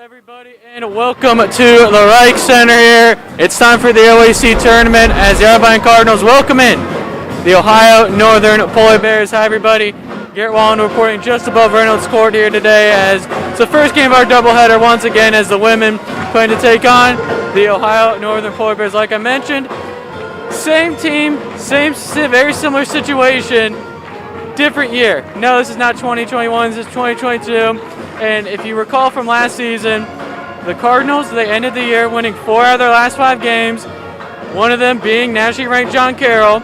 everybody, and welcome to the Rike Center here. It's time for the OAC tournament as the Otterbein Cardinals welcome in the Ohio Northern Polar Bears. Hi, everybody. Garrett Wallen reporting just above Reynolds Court here today as it's the first game of our doubleheader once again as the women plan to take on the Ohio Northern Polar Bears. Like I mentioned, same team, very similar situation, different year. No, this is not 2021, this is 2022. And if you recall from last season, the Cardinals, they ended the year winning 4 out of their last 5 games, one of them being nationally ranked John Carroll,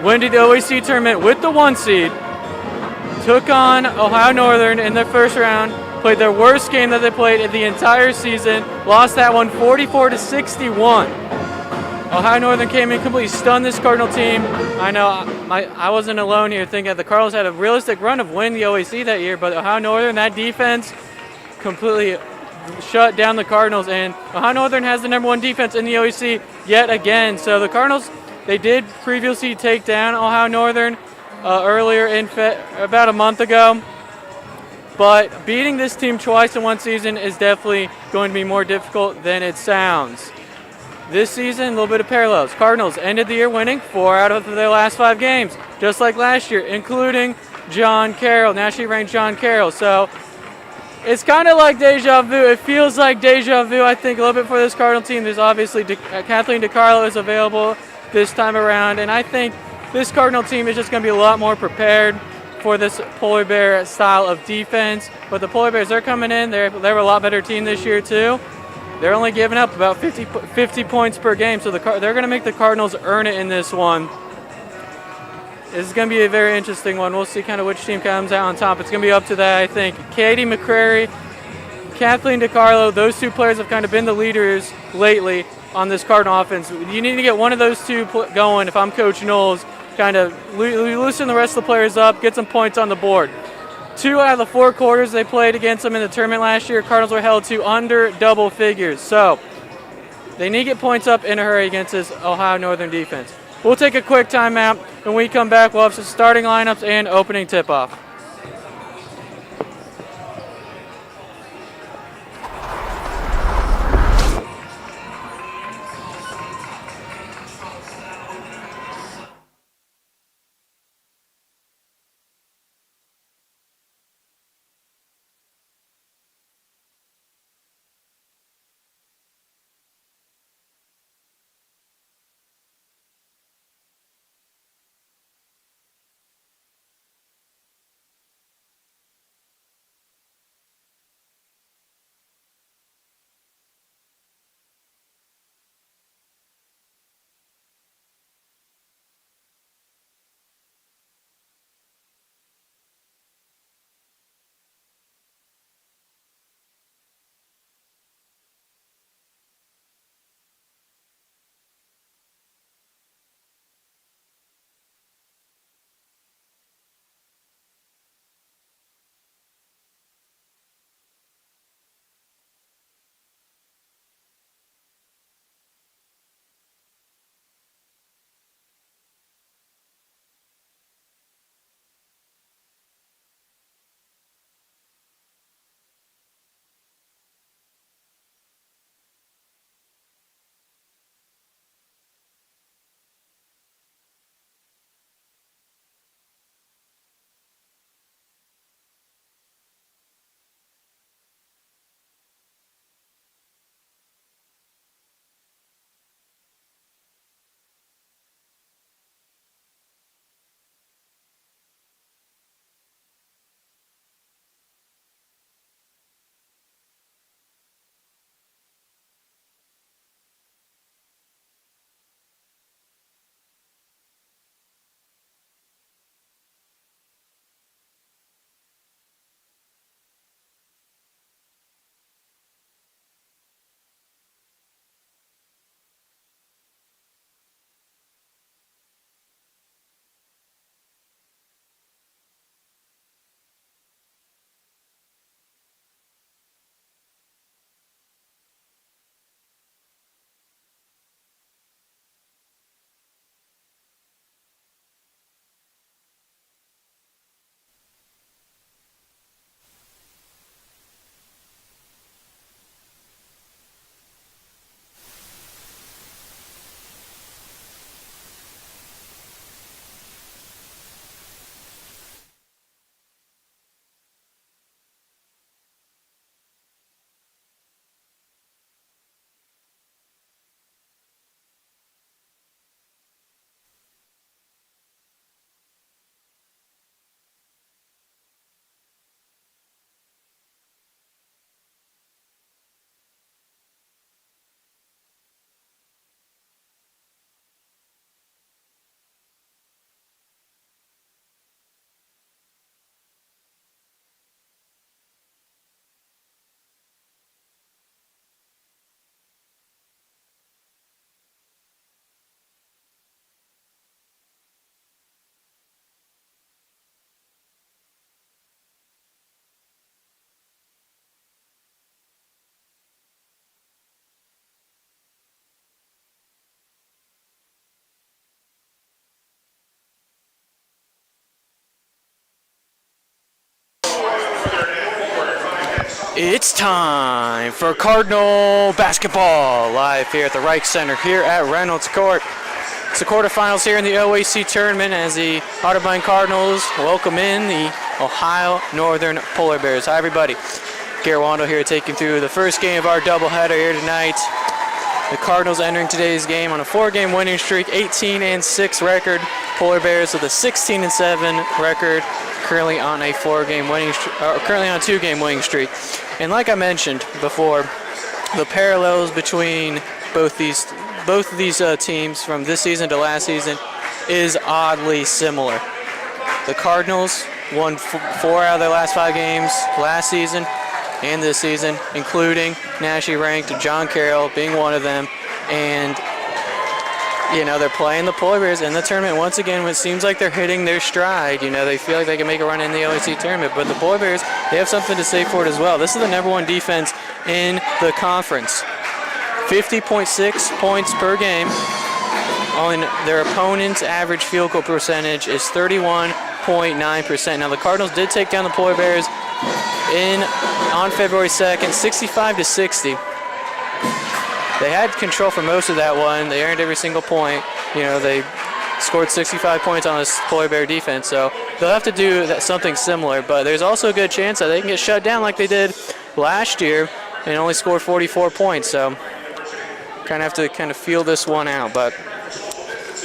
went to the OAC tournament with the 1 seed, took on Ohio Northern in their first round, played their worst game that they played in the entire season, lost that one 44-61. Ohio Northern came in, completely stunned this Cardinal team. I know I wasn't alone here thinking that the Cardinals had a realistic run of winning the OAC that year, but Ohio Northern, that defense completely shut down the Cardinals, and Ohio Northern has the #1 defense in the OAC yet again. So the Cardinals, they did previously take down Ohio Northern earlier in about a month ago, but beating this team twice in one season is definitely going to be more difficult than it sounds. This season, a little bit of parallels. Cardinals ended the year winning 4 out of their last 5 games, just like last year, including John Carroll, nationally ranked John Carroll. So it's kind of like deja vu. It feels like deja vu, I think, a little bit for this Cardinal team. There's obviously Kathleen DiCarlo is available this time around, and I think this Cardinal team is just going to be a lot more prepared for this Polar Bear style of defense. But the Polar Bears, they're coming in. They're a lot better team this year, too. They're only giving up about 50 points per game, so they're going to make the Cardinals earn it in this one. This is going to be a very interesting one. We'll see kind of which team comes out on top. It's going to be up to that, I think. Katie McCrary, Kathleen DiCarlo, those 2 players have kind of been the leaders lately on this Cardinal offense. You need to get one of those 2 going if I'm Coach Knowles, kind of loosen the rest of the players up, get some points on the board. 2 out of the 4 quarters they played against them in the tournament last year, Cardinals were held to under double figures. So they need to get points up in a hurry against this Ohio Northern defense. We'll take a quick timeout. When we come back, we'll have some starting lineups and opening tip-off. It's time for Cardinal basketball, live here at the Rike Center here at Reynolds Court. It's the quarterfinals here in the OAC tournament as the Otterbein Cardinals welcome in the Ohio Northern Polar Bears. Hi everybody, Garrett Wando here taking through the first game of our doubleheader here tonight. The Cardinals entering today's game on a 4-game winning streak, 18-6 record. Polar Bears with a 16-7 record, currently on a 2-game winning streak. And like I mentioned before, the parallels between both of these teams from this season to last season is oddly similar. The Cardinals won 4 out of their last 5 games last season and this season, including nationally ranked John Carroll being one of them. And you know, they're playing the Polar Bears in the tournament once again when it seems like they're hitting their stride. You know, they feel like they can make a run in the OAC tournament, but the Polar Bears, they have something to say for it as well. This is the #1 defense in the conference. 50.6 points per game. On their opponent's average field goal percentage is 31.9%. Now the Cardinals did take down the Polar Bears on February 2nd, 65-60. They had control for most of that one. They earned every single point. You know, they scored 65 points on this Polar Bear defense, so they'll have to do something similar. But there's also a good chance that they can get shut down like they did last year and only score 44 points. So kind of have to feel this one out. But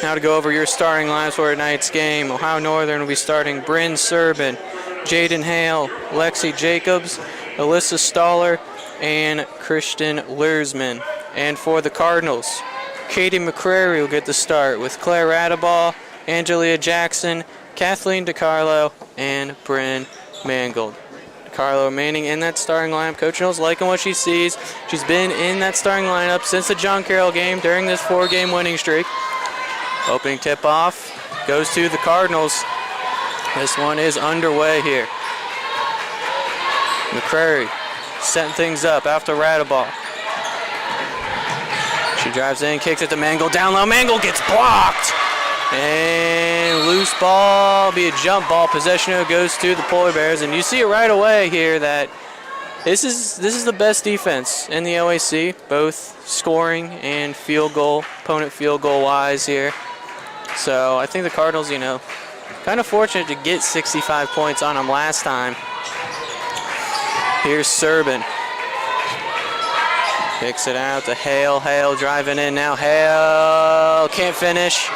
now to go over your starting lineups for tonight's game. Ohio Northern will be starting Bryn Serbin, Jaden Hale, Lexi Jacobs, Alyssa Staller, and Christian Lursman. And for the Cardinals, Katie McCrary will get the start with Claire Radaball, Angelia Jackson, Kathleen DiCarlo, and Bryn Mangold. DiCarlo remaining in that starting lineup. Coach Knowles liking what she sees. She's been in that starting lineup since the John Carroll game during this 4-game winning streak. Opening tip-off goes to the Cardinals. This one is underway here. McCrary setting things up after Radaball. She drives in, kicks it to Mangold, down low. Mangold gets blocked. And loose ball, be a jump ball. Possession goes to the Polar Bears. And you see it right away here that this is the best defense in the OAC, both scoring and field goal, opponent field goal wise here. So I think the Cardinals, you know, kind of fortunate to get 65 points on them last time. Here's Serbin. Kicks it out to Hale. Hale driving in now. Hale can't finish.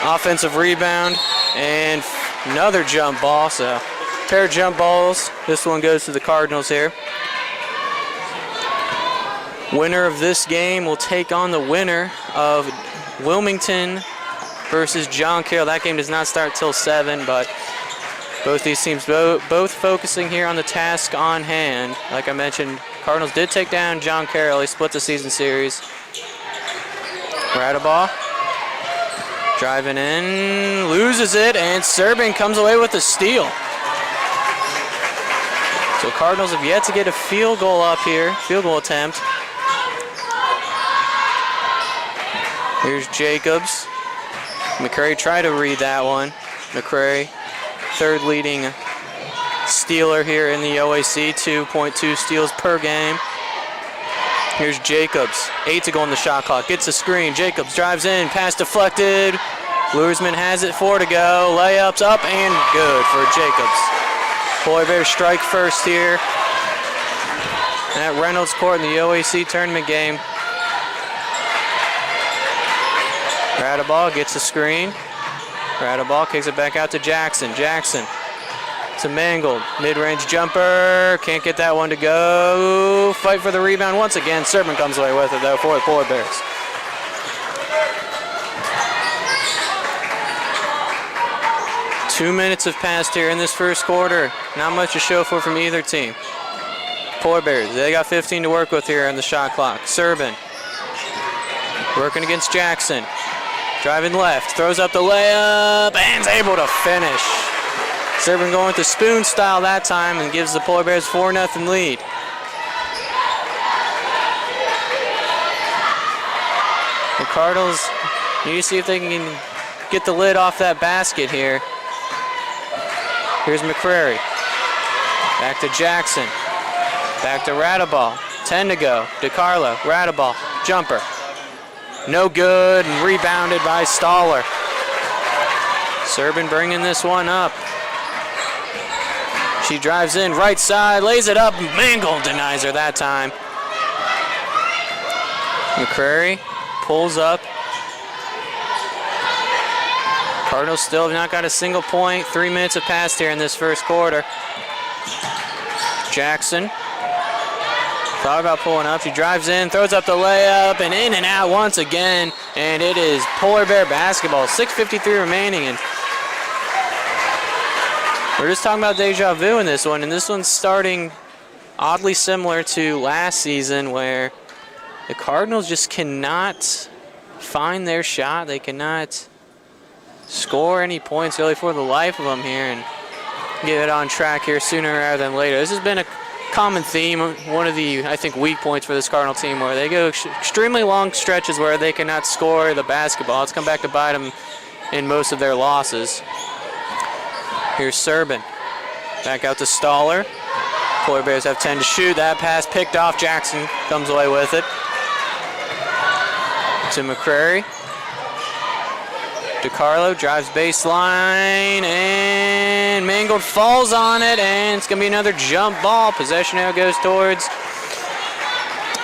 Offensive rebound. And another jump ball. So, pair of jump balls. This one goes to the Cardinals here. Winner of this game will take on the winner of Wilmington versus John Carroll. That game does not start till 7, but both these teams both focusing here on the task on hand. Like I mentioned, Cardinals did take down John Carroll. He split the season series. Radaball driving in, loses it, and Serbin comes away with a steal. So Cardinals have yet to get a field goal up here, field goal attempt. Here's Jacobs. McCrary tried to read that one. McCrary, third leading stealer here in the OAC, 2.2 steals per game. Here's Jacobs, 8 to go on the shot clock. Gets a screen. Jacobs drives in, pass deflected. Lursman has it, 4 to go. Layups up and good for Jacobs. Polar Bears strike first here at Reynolds Court in the OAC tournament game. Radaball gets a screen. Radaball kicks it back out to Jackson. Jackson to Mangold. Mid-range jumper. Can't get that one to go. Fight for the rebound once again. Serbin comes away with it, though, for the Polar Bears. Two minutes have passed here in this first quarter. Not much to show for from either team. Polar Bears, they got 15 to work with here on the shot clock. Serbin working against Jackson. Driving left, throws up the layup, and is able to finish. Serbin going with the spoon style that time and gives the Polar Bears 4-0 lead. The Cardinals need to see if they can get the lid off that basket here. Here's McCrary. Back to Jackson. Back to Radaball. 10 to go. DiCarlo, Radaball, jumper. No good, and rebounded by Stoller. Serbin bringing this one up. She drives in, right side, lays it up. Mangold denies her that time. McCrary pulls up. Cardinals still have not got a single point. 3 minutes have passed here in this first quarter. Jackson thought about pulling up. She drives in, throws up the layup, and in and out once again. And it is Polar Bear basketball. 6:53 remaining, and we're just talking about deja vu in this one. And this one's starting oddly similar to last season, where the Cardinals just cannot find their shot. They cannot score any points really for the life of them here and get it on track here sooner rather than later. This has been a common theme, one of the, I think, weak points for this Cardinal team, where they go extremely long stretches where they cannot score the basketball. It's come back to bite them in most of their losses. Here's Serbin. Back out to Stoller. Polar Bears have 10 to shoot. That pass picked off. Jackson comes away with it. To McCrary. DiCarlo drives baseline, and Mangold falls on it, and it's going to be another jump ball. Possession now goes towards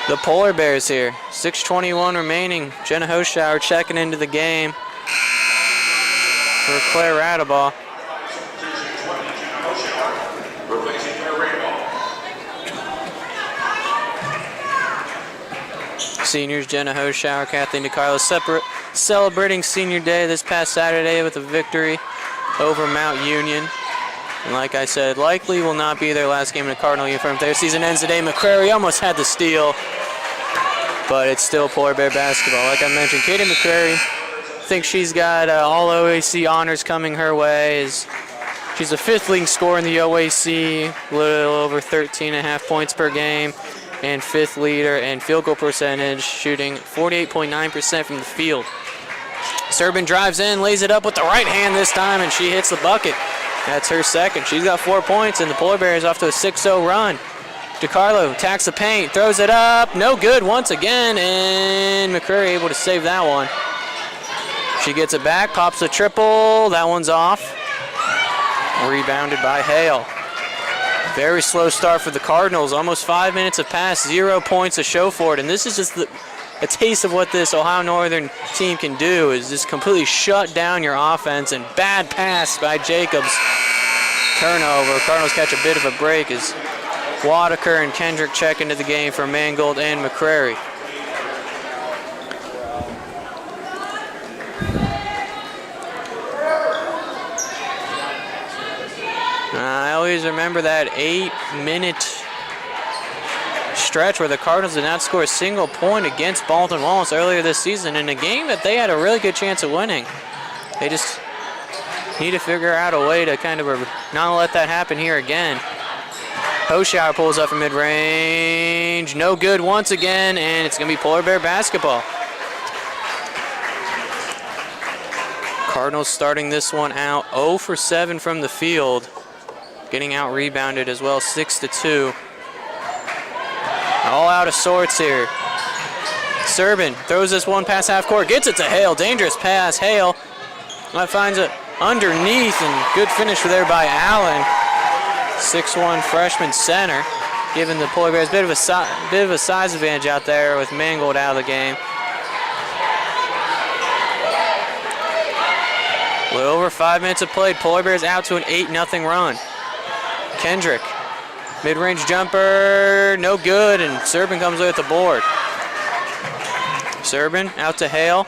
the Polar Bears here. 6:21 remaining. Jenna Hoschauer checking into the game for Claire Radaball. Seniors Jenna Hoschauer, Kathleen DiCarlo celebrating senior day this past Saturday with a victory over Mount Union. And like I said, likely will not be their last game in a Cardinal uniform. Their season ends today. McCrary almost had the steal, but it's still Polar Bear basketball. Like I mentioned, Katie McCrary, I think she's got all OAC honors coming her way. She's a fifth leading scorer in the OAC, a little over 13.5 points per game, and fifth leader in field goal percentage, shooting 48.9% from the field. Serbin drives in, lays it up with the right hand this time, and she hits the bucket. That's her second. She's got 4 points, and the Polar Bears off to a 6-0 run. DiCarlo attacks the paint, throws it up, no good once again, and McCrary able to save that one. She gets it back, pops a triple, that one's off. Rebounded by Hale. Very slow start for the Cardinals. Almost 5 minutes have passed, 0 points to show for it. And this is just a taste of what this Ohio Northern team can do, is just completely shut down your offense. And bad pass by Jacobs. Turnover. Cardinals catch a bit of a break as Wadaker and Kendrick check into the game for Mangold and McCrary. I always remember that 8-minute stretch where the Cardinals did not score a single point against Baldwin Wallace earlier this season in a game that they had a really good chance of winning. They just need to figure out a way to kind of not let that happen here again. Hoschauer pulls up from mid-range. No good once again, and it's going to be Polar Bear basketball. Cardinals starting this one out 0 for 7 from the field. Getting out rebounded as well, 6-2. All out of sorts here. Serbin throws this one past half court, gets it to Hale. Dangerous pass. Hale finds it underneath, and good finish there by Allen. 6'1" freshman center, giving the Polar Bears a bit of a size advantage out there with Mangold out of the game. A little over 5 minutes of play. Polar Bears out to an 8-0 run. Kendrick, mid-range jumper, no good, and Serbin comes away with the board. Serbin out to Hale.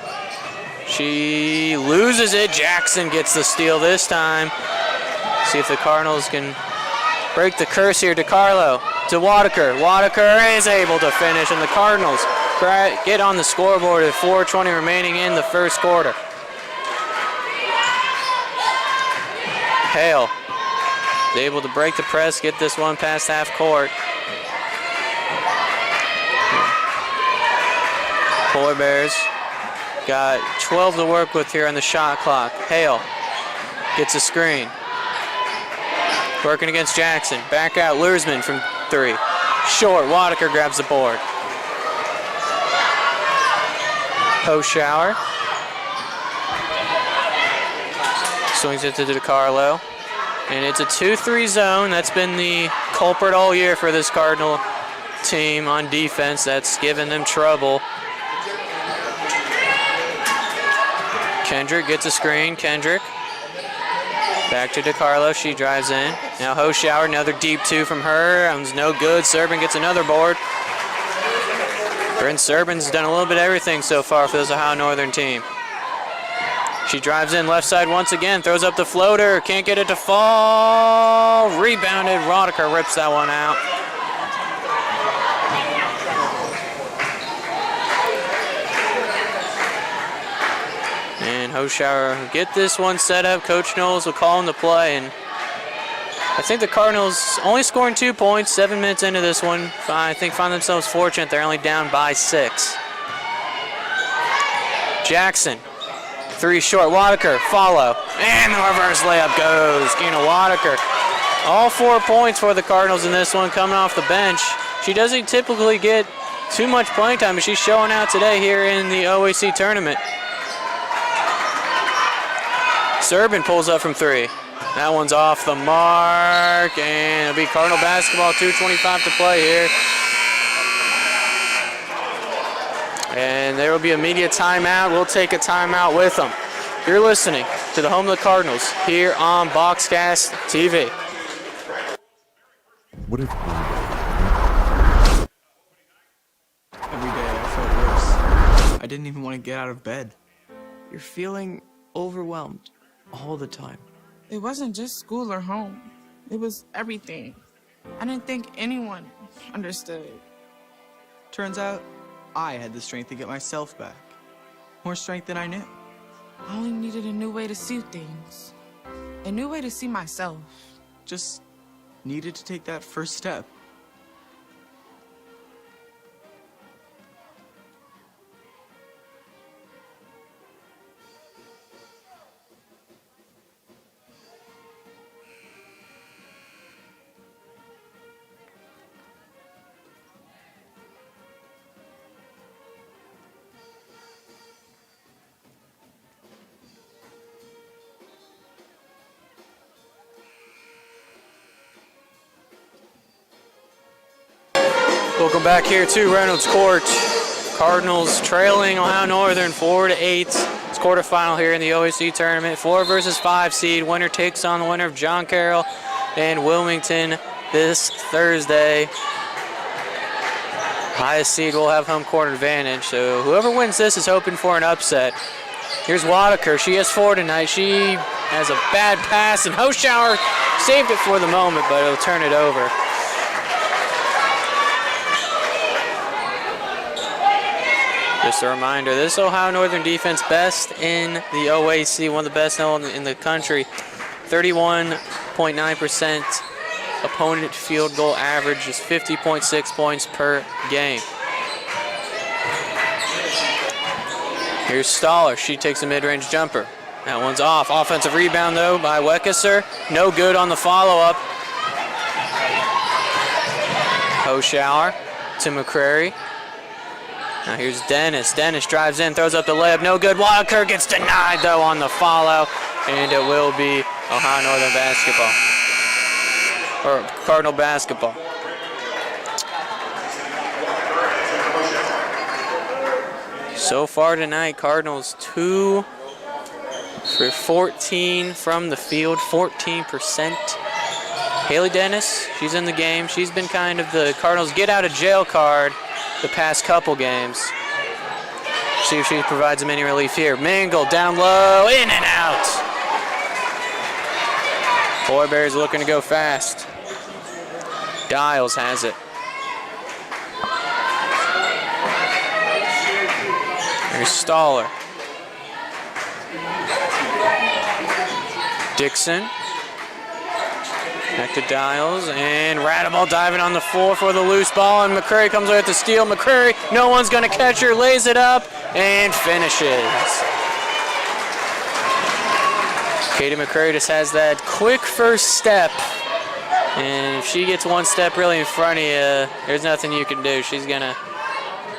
She loses it. Jackson gets the steal this time. See if the Cardinals can break the curse here. DiCarlo to Wadaker. Wadaker is able to finish, and the Cardinals get on the scoreboard with 4:20 remaining in the first quarter. Hale is able to break the press, get this one past half court. Polar Bears got 12 to work with here on the shot clock. Hale gets a screen. Working against Jackson. Back out, Luersman from 3. Short. Wadaker grabs the board. Hoschauer. Swings it to DiCarlo. And it's a 2-3 zone. That's been the culprit all year for this Cardinal team on defense. That's given them trouble. Kendrick gets a screen. Kendrick. Back to DiCarlo. She drives in. Now Hoschauer, another deep 2 from her. That one's no good. Serbin gets another board. Bryn Serbin's done a little bit of everything so far for this Ohio Northern team. She drives in left side once again, throws up the floater, can't get it to fall. Rebounded, Rodiker rips that one out. And Hoschauer get this one set up. Coach Knowles will call him to play, and I think the Cardinals only scoring 2 points, 7 minutes into this one. I think find themselves fortunate. They're only down by 6. Jackson. 3 short. Wadaker, follow. And the reverse layup goes. Gina Wadaker. All 4 points for the Cardinals in this one coming off the bench. She doesn't typically get too much playing time, but she's showing out today here in the OAC tournament. Serbin pulls up from 3. That one's off the mark, and it'll be Cardinal basketball, 2:25 to play here. And there will be a media timeout. We'll take a timeout with them. You're listening to the home of the Cardinals here on Boxcast TV. What if every day I felt worse. I didn't even want to get out of bed. You're feeling overwhelmed all the time. It wasn't just school or home. It was everything. I didn't think anyone understood. Turns out, I had the strength to get myself back. More strength than I knew. I only needed a new way to see things. A new way to see myself. Just needed to take that first step. Welcome back here to Reynolds Court. Cardinals trailing Ohio Northern 4-8. It's quarterfinal here in the OAC tournament. 4 versus 5 seed. Winner takes on the winner of John Carroll and Wilmington this Thursday. Highest seed will have home court advantage. So whoever wins this is hoping for an upset. Here's Wadaker. She has 4 tonight. She has a bad pass, and Hoschauer saved it for the moment, but it'll turn it over. Just a reminder, this Ohio Northern defense best in the OAC, one of the best in the country. 31.9% opponent field goal average is 50.6 points per game. Here's Stoller. She takes a mid-range jumper. That one's off. Offensive rebound, though, by Weckesser. No good on the follow-up. Hoschauer to McCrary. Now here's Dennis. Dennis drives in, throws up the layup. No good. Wadaker gets denied, though, on the follow. And it will be Ohio Northern basketball. Or Cardinal basketball. So far tonight, Cardinals 2 for 14 from the field, 14%. Haley Dennis, she's in the game. She's been kind of the Cardinals get out of jail card the past couple games. See if she provides them any relief here. Mingle down low, in and out. Boy Bears looking to go fast. Dials has it. Here's Stoller. Dixon. Back to Dials, and Radaball diving on the floor for the loose ball, and McCrary comes away with the steal. McCrary, no one's going to catch her, lays it up, and finishes. Katie McCrary just has that quick first step And if she gets one step really in front of you, there's nothing you can do. She's going to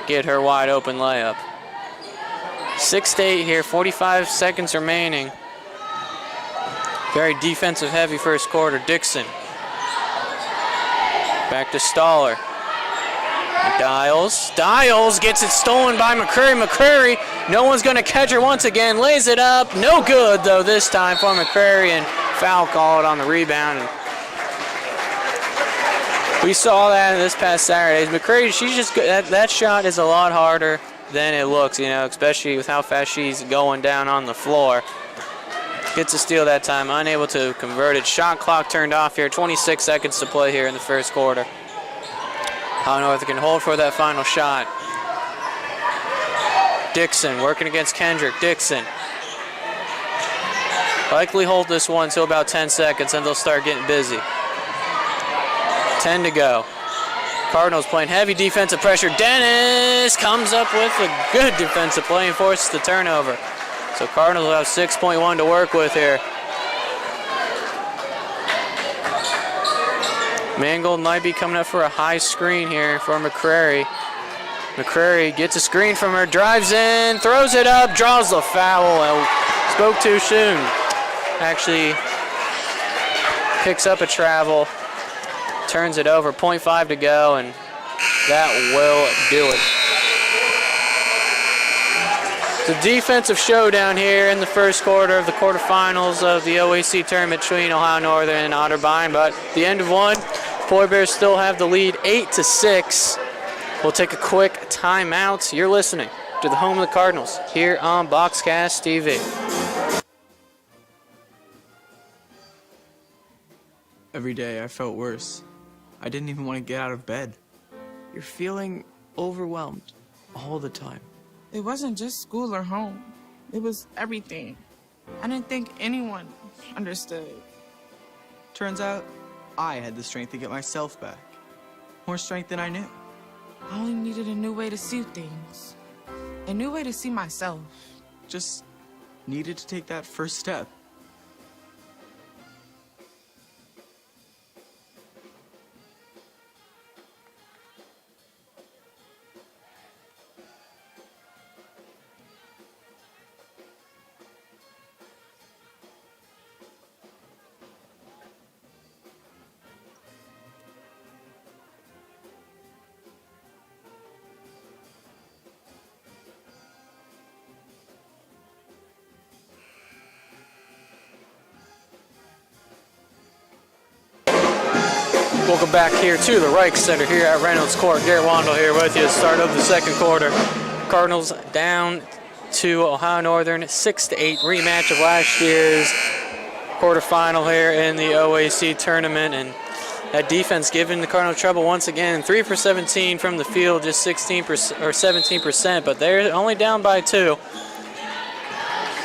get her wide open layup. 6-8 here, 45 seconds remaining. Very defensive heavy first quarter. Dixon. Back to Staller. Dials. Dials gets it stolen by McCreary. McCreary, no one's going to catch her once again. Lays it up. No good, though, this time for McCreary, and foul called on the rebound. And we saw that this past Saturday. McCreary, she's just good. That shot is a lot harder than it looks, you know, especially with how fast she's going down on the floor. Gets a steal that time, unable to convert it. Shot clock turned off here. 26 seconds to play here in the first quarter. I don't know if they can hold for that final shot. Dixon working against Kendrick. Dixon. Likely hold this one until about 10 seconds, and they'll start getting busy. 10 to go. Cardinals playing heavy defensive pressure. Dennis comes up with a good defensive play and forces the turnover. So Cardinals will have 6.1 to work with here. Mangold might be coming up for a high screen here for McCreary. McCreary gets a screen from her, drives in, throws it up, draws the foul. Spoke too soon. Actually picks up a travel, turns it over, 0.5 to go, and that will do it. The defensive showdown here in the first quarter of the quarterfinals of the OAC tournament between Ohio Northern and Otterbein, but at the end of one, Polar Bears still have the lead 8-6. We'll take a quick timeout. You're listening to the home of the Cardinals here on Boxcast TV. Every day I felt worse. I didn't even want to get out of bed. You're feeling overwhelmed all the time. It wasn't just school or home. It was everything. I didn't think anyone understood. Turns out, I had the strength to get myself back. More strength than I knew. I only needed a new way to see things. A new way to see myself. Just needed to take that first step. Welcome back here to the Rike Center here at Reynolds Court. Garrett Wandel here with you. Start of the second quarter. Cardinals down to Ohio Northern, 6-8 rematch of last year's quarterfinal here in the OAC tournament. And that defense giving the Cardinals trouble once again. 3 for 17 from the field, just 16% or 17%, but they're only down by 2.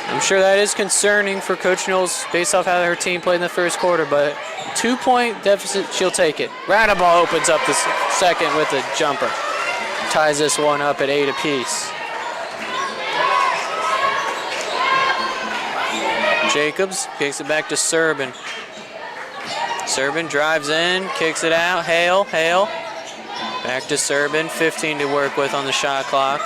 I'm sure that is concerning for Coach Knowles based off how her team played in the first quarter, but 2-point deficit, she'll take it. Radaball opens up the second with a jumper. Ties this one up at 8 apiece. Jacobs kicks it back to Serbin. Serbin drives in, kicks it out. Hale. Back to Serbin, 15 to work with on the shot clock.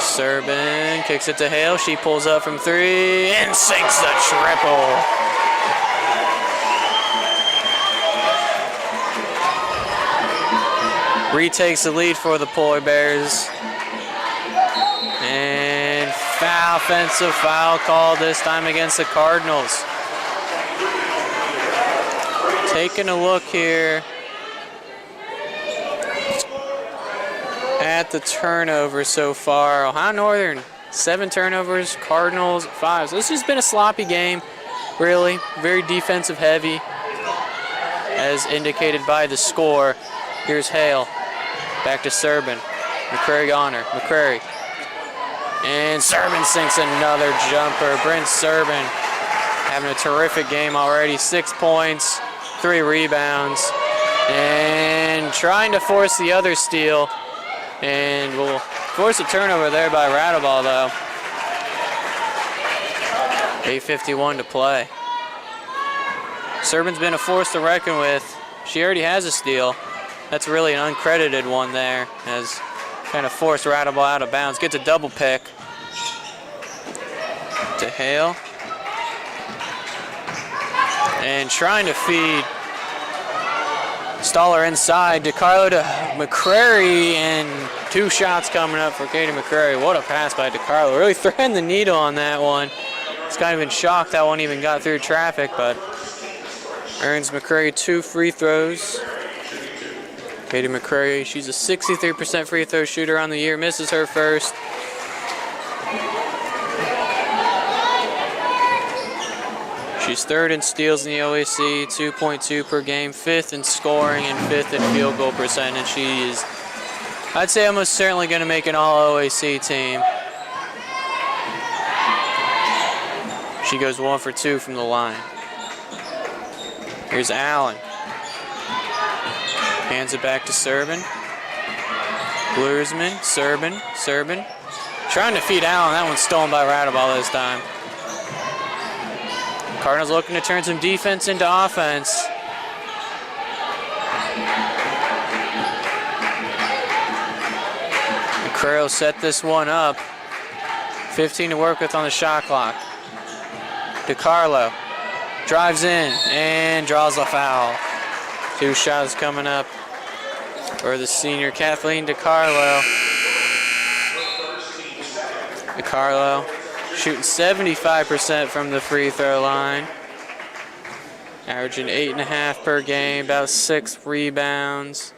Serbin kicks it to Hale. She pulls up from 3 and sinks the triple. Retakes the lead for the Polar Bears. And offensive foul call this time against the Cardinals. Taking a look here at the turnovers so far. Ohio Northern, 7 turnovers, Cardinals, 5. So this has been a sloppy game, really. Very defensive heavy, as indicated by the score. Here's Hale. Back to Serbin. McCreary on her. McCreary. And Serbin sinks another jumper. Brent Serbin having a terrific game already. 6 points, 3 rebounds, and trying to force the other steal. And will force a turnover there by Radaball, though. 8:51 to play. Serban's been a force to reckon with. She already has a steal. That's really an uncredited one there, as kind of forced Rattleball out of bounds. Gets a double pick. To Hale. And trying to feed Stoller inside. DeCarlo to McCrary, and 2 shots coming up for Katie McCrary. What a pass by DeCarlo. Really threading the needle on that one. It's kind of in shock that one even got through traffic, but earns McCrary 2 free throws. Katie McCrary, she's a 63% free throw shooter on the year, misses her first. She's 3rd in steals in the OAC, 2.2 per game, 5th in scoring, and 5th in field goal percentage. She is, I'd say, almost certainly going to make an all-OAC team. She goes 1 for 2 from the line. Here's Allen. Hands it back to Serban. Bluersman, Serban. Trying to feed Allen. That one's stolen by Rattleball this time. Cardinals looking to turn some defense into offense. McCrary will set this one up. 15 to work with on the shot clock. DeCarlo drives in and draws a foul. 2 shots coming up for the senior Kathleen DeCarlo. DeCarlo shooting 75% from the free throw line. Averaging 8.5 per game, about 6 rebounds.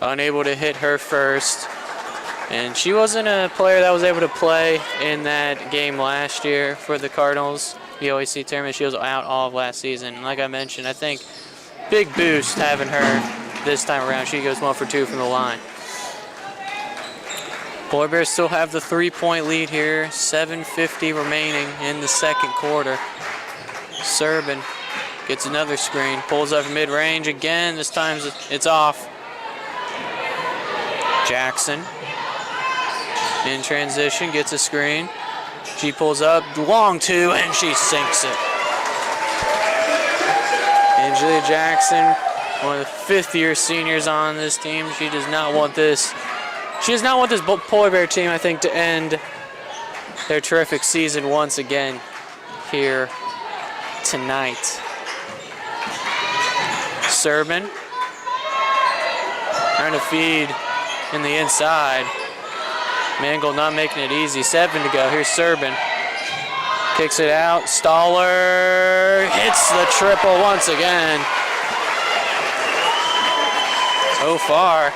Unable to hit her first. And she wasn't a player that was able to play in that game last year for the Cardinals, the OAC tournament. She was out all of last season. And like I mentioned, I think big boost having her this time around. She goes 1 for 2 from the line. Polar Bears still have the 3-point lead here. 7:50 remaining in the second quarter. Serban gets another screen, pulls up mid-range again. This time it's off. Jackson in transition, gets a screen. She pulls up, long 2, and she sinks it. Angela Jackson, one of the 5th-year seniors on this team. She does not want this. She does not want this Polar Bear team, I think, to end their terrific season once again here tonight. Serban trying to feed in the inside. Mangold not making it easy. 7 to go. Here's Serban. Kicks it out. Stoller hits the triple once again. So far,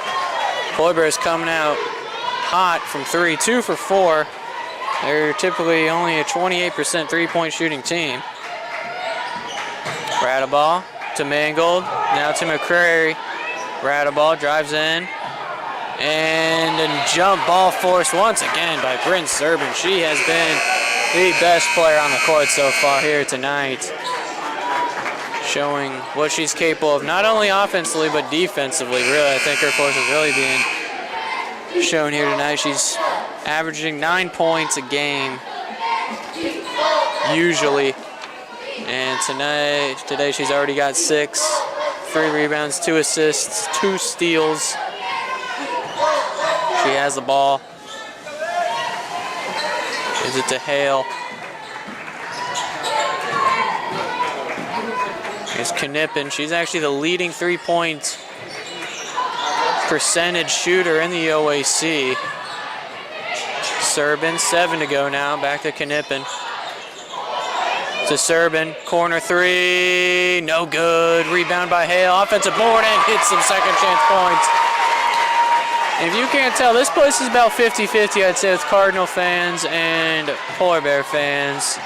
Polar Bears coming out hot from 3. 2 for 4. They're typically only a 28% three-point shooting team. Rattleball to Mangold. Now to McCrary. Rattleball drives in. And a jump ball forced once again by Bryn Serban. She has been the best player on the court so far here tonight. Showing what she's capable of, not only offensively, but defensively. Really, I think her force is really being shown here tonight. She's averaging 9 points a game, usually. And today she's already got 6, 3 rebounds, 2 assists, 2 steals. She has the ball. Gives it to Hale. Here's Knippen. She's actually the leading 3-point percentage shooter in the OAC. Serban, 7 to go now. Back to Knippen. To Serban. Corner 3. No good. Rebound by Hale. Offensive board and hits some second chance points. If you can't tell, this place is about 50-50, I'd say, with Cardinal fans and Polar Bear fans.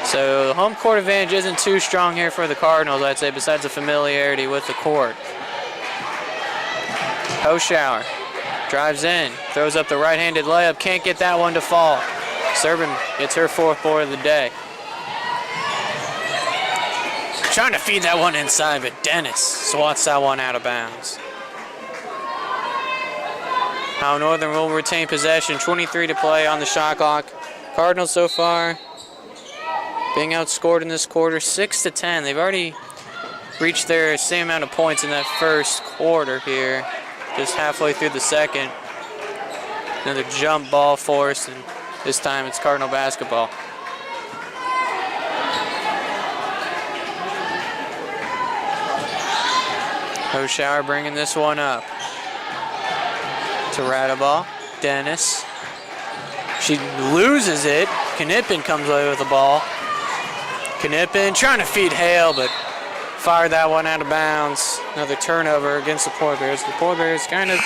So the home court advantage isn't too strong here for the Cardinals, I'd say, besides the familiarity with the court. Hoschauer drives in, throws up the right-handed layup, can't get that one to fall. Serban gets her 4th board of the day. Trying to feed that one inside, but Dennis swats that one out of bounds. Ohio Northern will retain possession. 23 to play on the shot clock. Cardinals so far being outscored in this quarter 6-10. They've already reached their same amount of points in that first quarter here, just halfway through the second. Another jump ball forced, and this time it's Cardinal basketball. Hoshauer bringing this one up to Radaball. Dennis. She loses it. Knippen comes away with the ball. Knippen trying to feed Hale, but fired that one out of bounds. Another turnover against the Polar Bears. The Polar Bears kind of,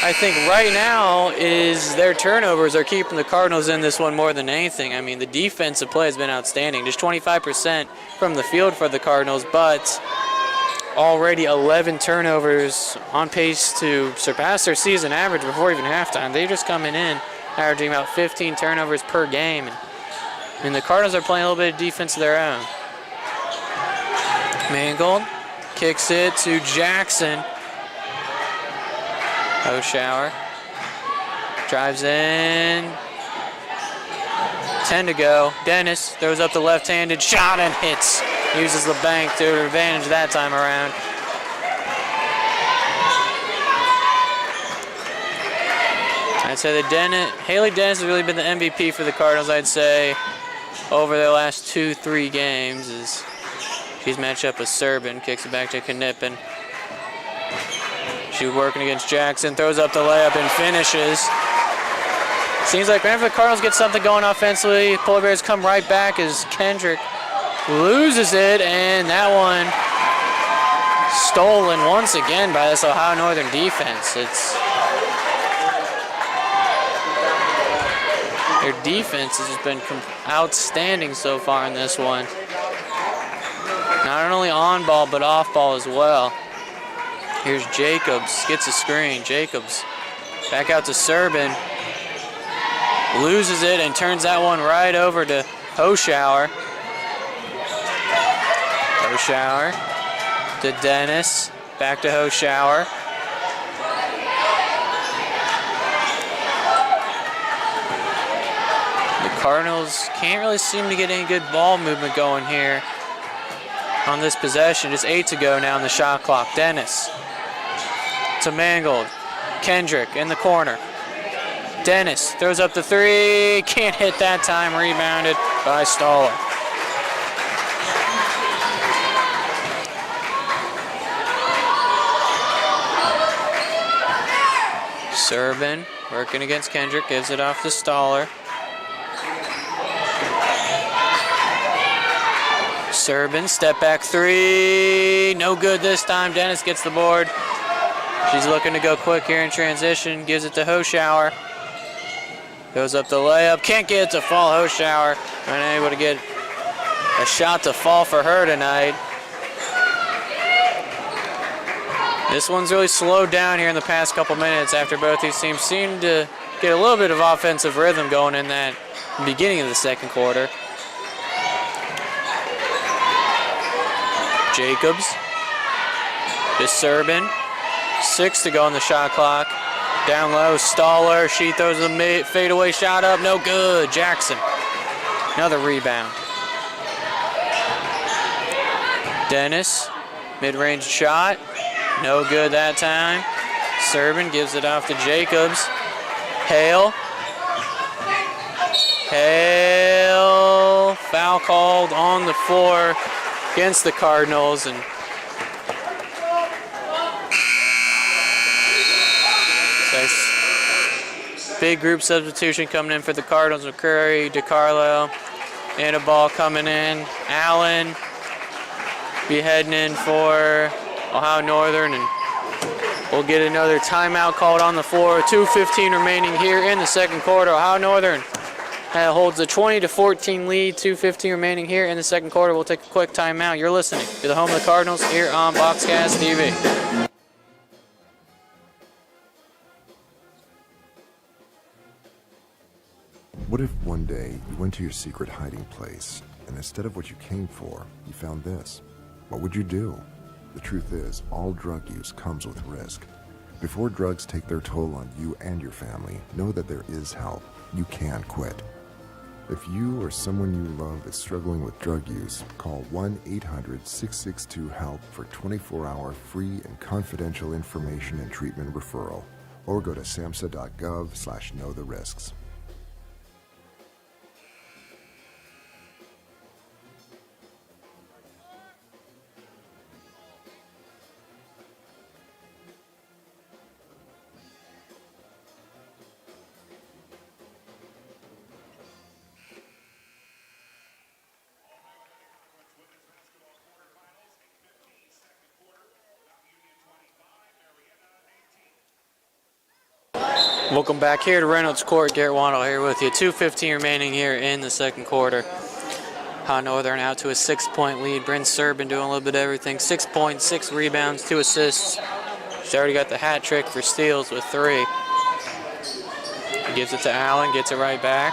I think right now, is their turnovers are keeping the Cardinals in this one more than anything. I mean, the defensive play has been outstanding. Just 25% from the field for the Cardinals, but already 11 turnovers, on pace to surpass their season average before even halftime. They're just coming in averaging about 15 turnovers per game. And the Cardinals are playing a little bit of defense of their own. Mangold kicks it to Jackson. Hoshauer drives in. 10 to go. Dennis throws up the left-handed shot and hits. Uses the bank to her advantage that time around. I'd say that Haley Dennis has really been the MVP for the Cardinals, I'd say, over their last 2-3 games. As she's matched up with Serbin, kicks it back to Knippen. She's working against Jackson, throws up the layup and finishes. Seems like whenever the Cardinals get something going offensively, Polar Bears come right back as Kendrick loses it, and that one stolen once again by this Ohio Northern defense. Their defense has just been outstanding so far in this one. Not only on ball, but off ball as well. Here's Jacobs, gets a screen. Jacobs back out to Serbin. Loses it and turns that one right over to Hoshauer. Hoshauer to Dennis. Back to Hoshauer. The Cardinals can't really seem to get any good ball movement going here on this possession. Just 8 to go now on the shot clock. Dennis to Mangold. Kendrick in the corner. Dennis throws up the three. Can't hit that time. Rebounded by Stoller. Serbin working against Kendrick. Gives it off to Stoller. Serbin, step back three. No good this time. Dennis gets the board. She's looking to go quick here in transition. Gives it to Hoshauer. Goes up the layup. Can't get it to fall. Hoshauer unable to get a shot to fall for her tonight. This one's really slowed down here in the past couple minutes after both these teams seem to get a little bit of offensive rhythm going in that beginning of the second quarter. Jacobs to Serbin. 6 to go on the shot clock. Down low, Stoller. She throws a fadeaway shot up. No good. Jackson. Another rebound. Dennis. Mid-range shot. No good that time. Serbin gives it off to Jacobs. Hale. Hale. Foul called on the floor against the Cardinals. And big group substitution coming in for the Cardinals. McCurry, DiCarlo, and a ball coming in. Allen be heading in for Ohio Northern, and we'll get another timeout called on the floor. 2:15 remaining here in the second quarter. Ohio Northern holds a 20-14 lead. 2:15 remaining here in the second quarter. We'll take a quick timeout. You're listening to the home of the Cardinals here on Boxcast TV. What if one day you went to your secret hiding place, and instead of what you came for, you found this? What would you do? The truth is, all drug use comes with risk. Before drugs take their toll on you and your family, know that there is help. You can quit. If you or someone you love is struggling with drug use, call 1-800-662-HELP for 24-hour free and confidential information and treatment referral, or go to samhsa.gov/know-the-risks. Welcome back here to Reynolds Court. Garrett Waddle here with you. 2:15 remaining here in the second quarter. High Northern out to a 6-point lead. Bryn Serbin doing a little bit of everything. 6 points, 6 rebounds, 2 assists. She's already got the hat trick for steals with 3. Gives it to Allen, gets it right back.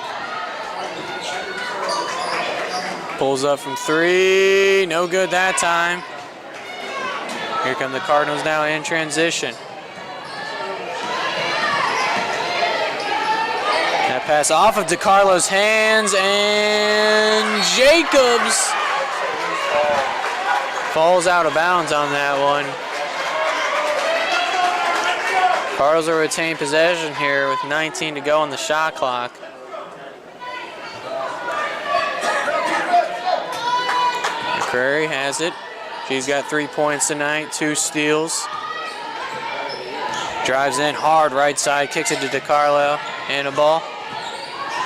Pulls up from 3, no good that time. Here come the Cardinals now in transition. That pass off of DeCarlo's hands, and Jacobs falls out of bounds on that one. Cardinals will retain possession here with 19 to go on the shot clock. McCrary has it. She's got 3 points tonight, 2 steals. Drives in hard right side, kicks it to DeCarlo, and a ball.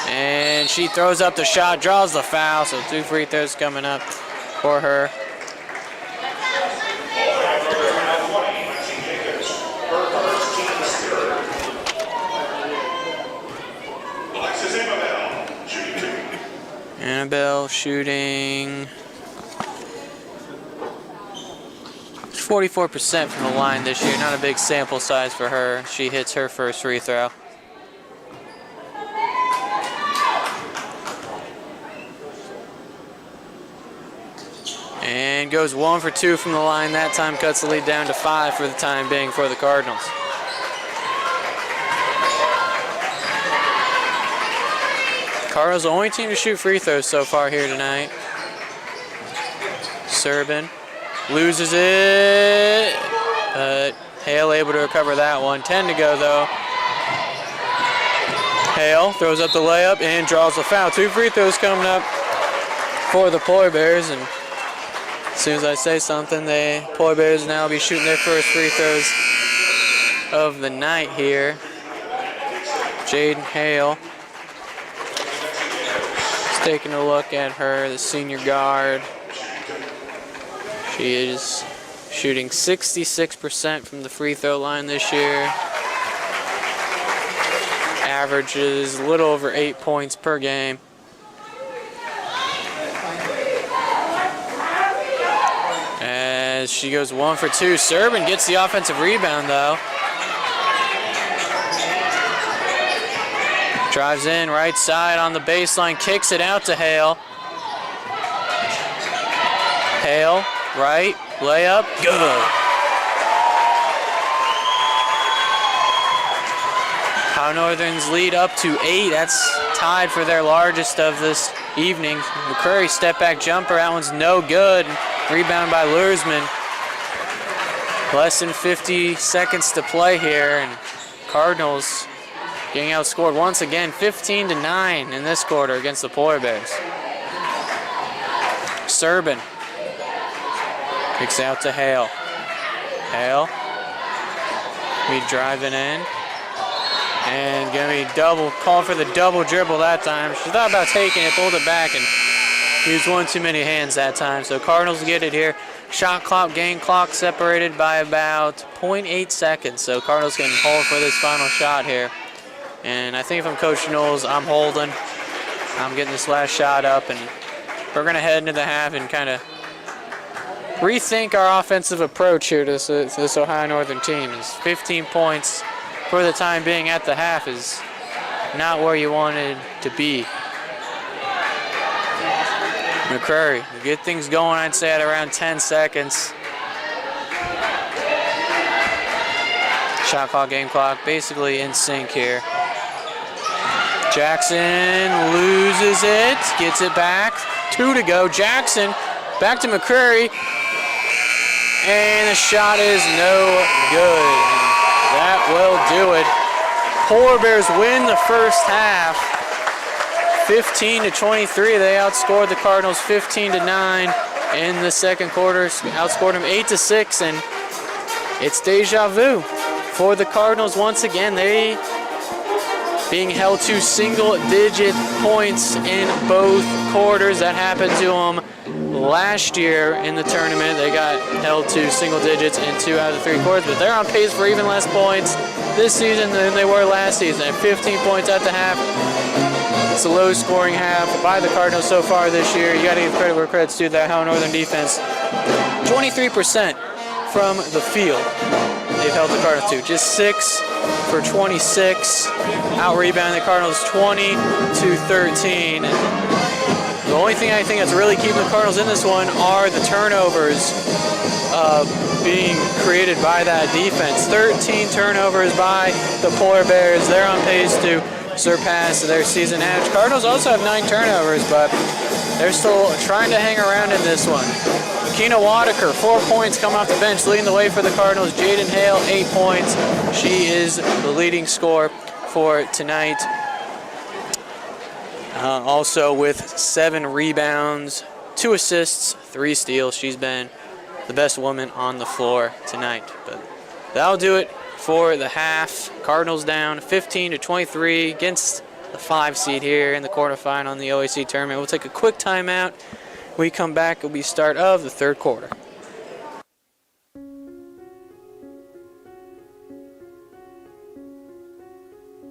And she throws up the shot, draws the foul, so 2 free throws coming up for her. Annabelle shooting 44% from the line this year. Not a big sample size for her. She hits her first free throw. And goes 1 for 2 from the line. That time cuts the lead down to 5 for the time being for the Cardinals. Cardinals the only team to shoot free throws so far here tonight. Serbin loses it, but Hale able to recover that one. 10 to go though. Hale throws up the layup and draws the foul. 2 free throws coming up for the Polar Bears, and as soon as I say something, the Polar Bears now be shooting their first free throws of the night here. Jaden Hale. Just taking a look at her, the senior guard. She is shooting 66% from the free throw line this year. Averages a little over 8 points per game. As she goes 1 for 2. Serbin gets the offensive rebound though. Drives in right side on the baseline, kicks it out to Hale. Hale, right, layup, good. High Northern's lead up to 8. That's tied for their largest of this evening. McCurry step back jumper, that one's no good. Rebound by Luersman. Less than 50 seconds to play here, and Cardinals getting outscored once again, 15-9 in this quarter against the Polar Bears. Serbin kicks out to Hale. Hale be driving in, and gonna be called for the double dribble that time. She thought about taking it, pulled it back, and used one too many hands that time. So Cardinals get it here. Shot clock, game clock separated by about 0.8 seconds. So Cardinals can hold for this final shot here. And I think if I'm Coach Knowles, I'm holding. I'm getting this last shot up, and we're going to head into the half and kind of rethink our offensive approach here to this Ohio Northern team. Is 15 points for the time being at the half is not where you wanted to be. McCrary, get things going, I'd say, at around 10 seconds. Shot clock, game clock, basically in sync here. Jackson loses it, gets it back. 2 to go. Jackson back to McCreary. And the shot is no good. That will do it. Polar Bears win the first half. 15-23. They outscored the Cardinals 15-9 in the second quarter. Outscored them 8-6, and it's deja vu for the Cardinals once again. They being held to single-digit points in both quarters. That happened to them last year in the tournament. They got held to single digits in 2 out of the 3 quarters, but they're on pace for even less points this season than they were last season. At 15 points at the half. It's a low-scoring half by the Cardinals so far this year. You got to give credit where credit's due. That Ohio Northern defense, 23% from the field. They've held the Cardinals to just 6 for 26. Out-rebound the Cardinals 20-13. The only thing I think that's really keeping the Cardinals in this one are the turnovers being created by that defense. 13 turnovers by the Polar Bears. They're on pace to surpass their season average. Cardinals also have 9 turnovers, but they're still trying to hang around in this one. Keena Wadaker, 4 points coming off the bench, leading the way for the Cardinals. Jaden Hale, 8 points. She is the leading scorer for tonight. Also with 7 rebounds, 2 assists, 3 steals. She's been the best woman on the floor tonight. But that'll do it for the half. Cardinals down 15-23 against the 5 seed here in the quarterfinal in the OAC tournament. We'll take a quick timeout. When we come back, it'll be start of the third quarter.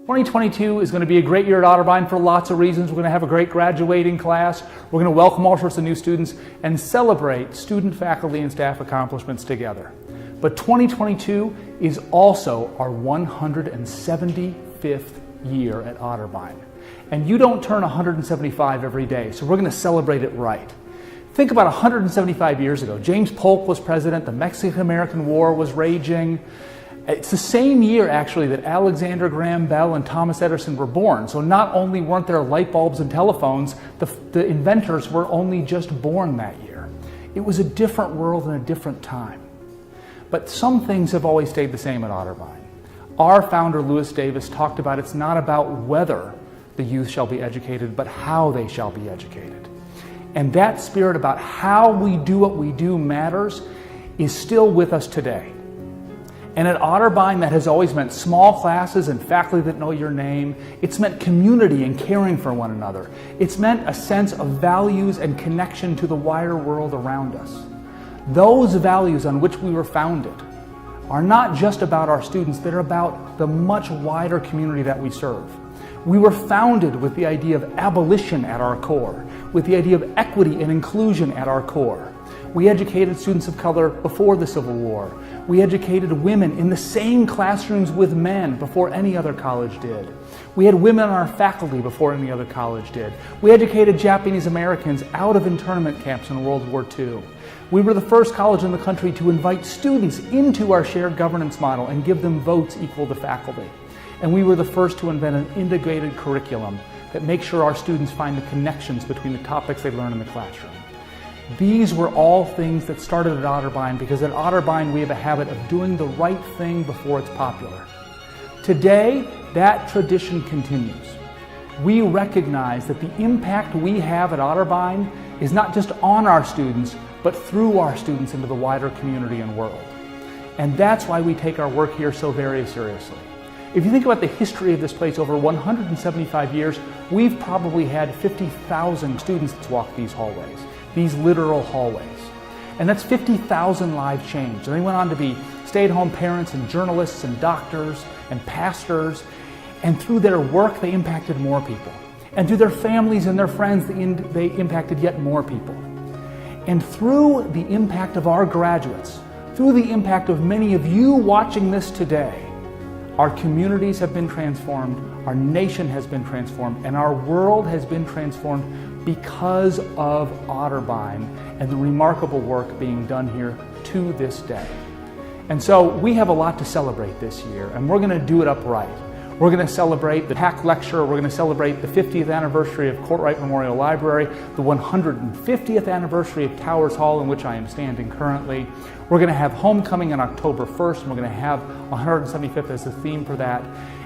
2022 is going to be a great year at Otterbein for lots of reasons. We're going to have a great graduating class. We're going to welcome all sorts of new students and celebrate student, faculty, and staff accomplishments together. But 2022 is also our 175th year at Otterbein. And you don't turn 175 every day, so we're going to celebrate it right. Think about 175 years ago. James Polk was president, the Mexican-American War was raging. It's the same year, actually, that Alexander Graham Bell and Thomas Edison were born. So not only weren't there light bulbs and telephones, the inventors were only just born that year. It was a different world and a different time. But some things have always stayed the same at Otterbein. Our founder, Lewis Davis, talked about it's not about whether the youth shall be educated, but how they shall be educated. And that spirit about how we do what we do matters is still with us today. And at Otterbein, that has always meant small classes and faculty that know your name. It's meant community and caring for one another. It's meant a sense of values and connection to the wider world around us. Those values on which we were founded are not just about our students, they're about the much wider community that we serve. We were founded with the idea of abolition at our core, with the idea of equity and inclusion at our core. We educated students of color before the Civil War. We educated women in the same classrooms with men before any other college did. We had women on our faculty before any other college did. We educated Japanese Americans out of internment camps in World War II. We were the first college in the country to invite students into our shared governance model and give them votes equal to faculty. And we were the first to invent an integrated curriculum that makes sure our students find the connections between the topics they learn in the classroom. These were all things that started at Otterbein because at Otterbein we have a habit of doing the right thing before it's popular. Today, that tradition continues. We recognize that the impact we have at Otterbein is not just on our students, but through our students into the wider community and world. And that's why we take our work here so very seriously. If you think about the history of this place over 175 years, we've probably had 50,000 students walk these hallways, these literal hallways. And that's 50,000 lives changed. And they went on to be stay-at-home parents and journalists and doctors and pastors. And through their work, they impacted more people. And through their families and their friends, they impacted yet more people. And through the impact of our graduates, through the impact of many of you watching this today, our communities have been transformed, our nation has been transformed, and our world has been transformed because of Otterbein and the remarkable work being done here to this day. And so we have a lot to celebrate this year, and we're going to do it upright. We're going to celebrate the Hack Lecture. We're going to celebrate the 50th anniversary of Courtright Memorial Library, the 150th anniversary of Towers Hall, in which I am standing currently. We're going to have Homecoming on October 1st, and we're going to have 175th as the theme for that.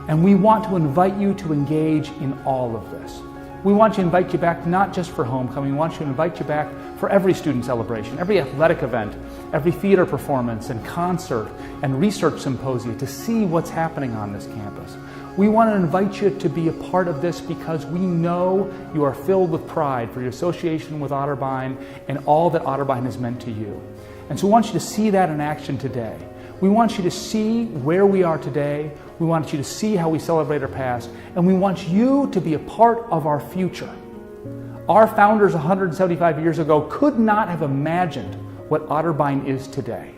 And we want to invite you to engage in all of this. We want to invite you back not just for homecoming, we want you to invite you back for every student celebration, every athletic event, every theater performance and concert and research symposium to see what's happening on this campus. We want to invite you to be a part of this because we know you are filled with pride for your association with Otterbein and all that Otterbein has meant to you. And so we want you to see that in action today. We want you to see where we are today. We want you to see how we celebrate our past. And we want you to be a part of our future. Our founders 175 years ago could not have imagined what Otterbein is today.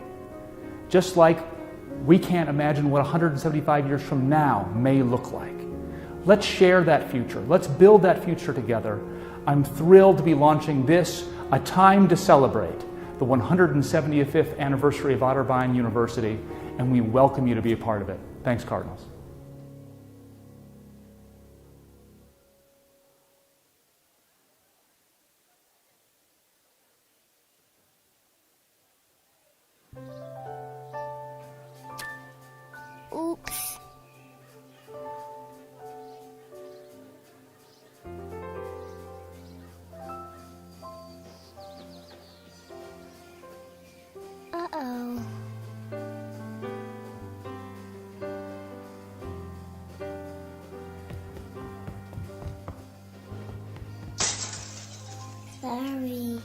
Just like we can't imagine what 175 years from now may look like. Let's share that future. Let's build that future together. I'm thrilled to be launching this, A Time to Celebrate, the 175th anniversary of Otterbein University, and we welcome you to be a part of it. Thanks, Cardinals. Oops. Uh-oh. Sorry.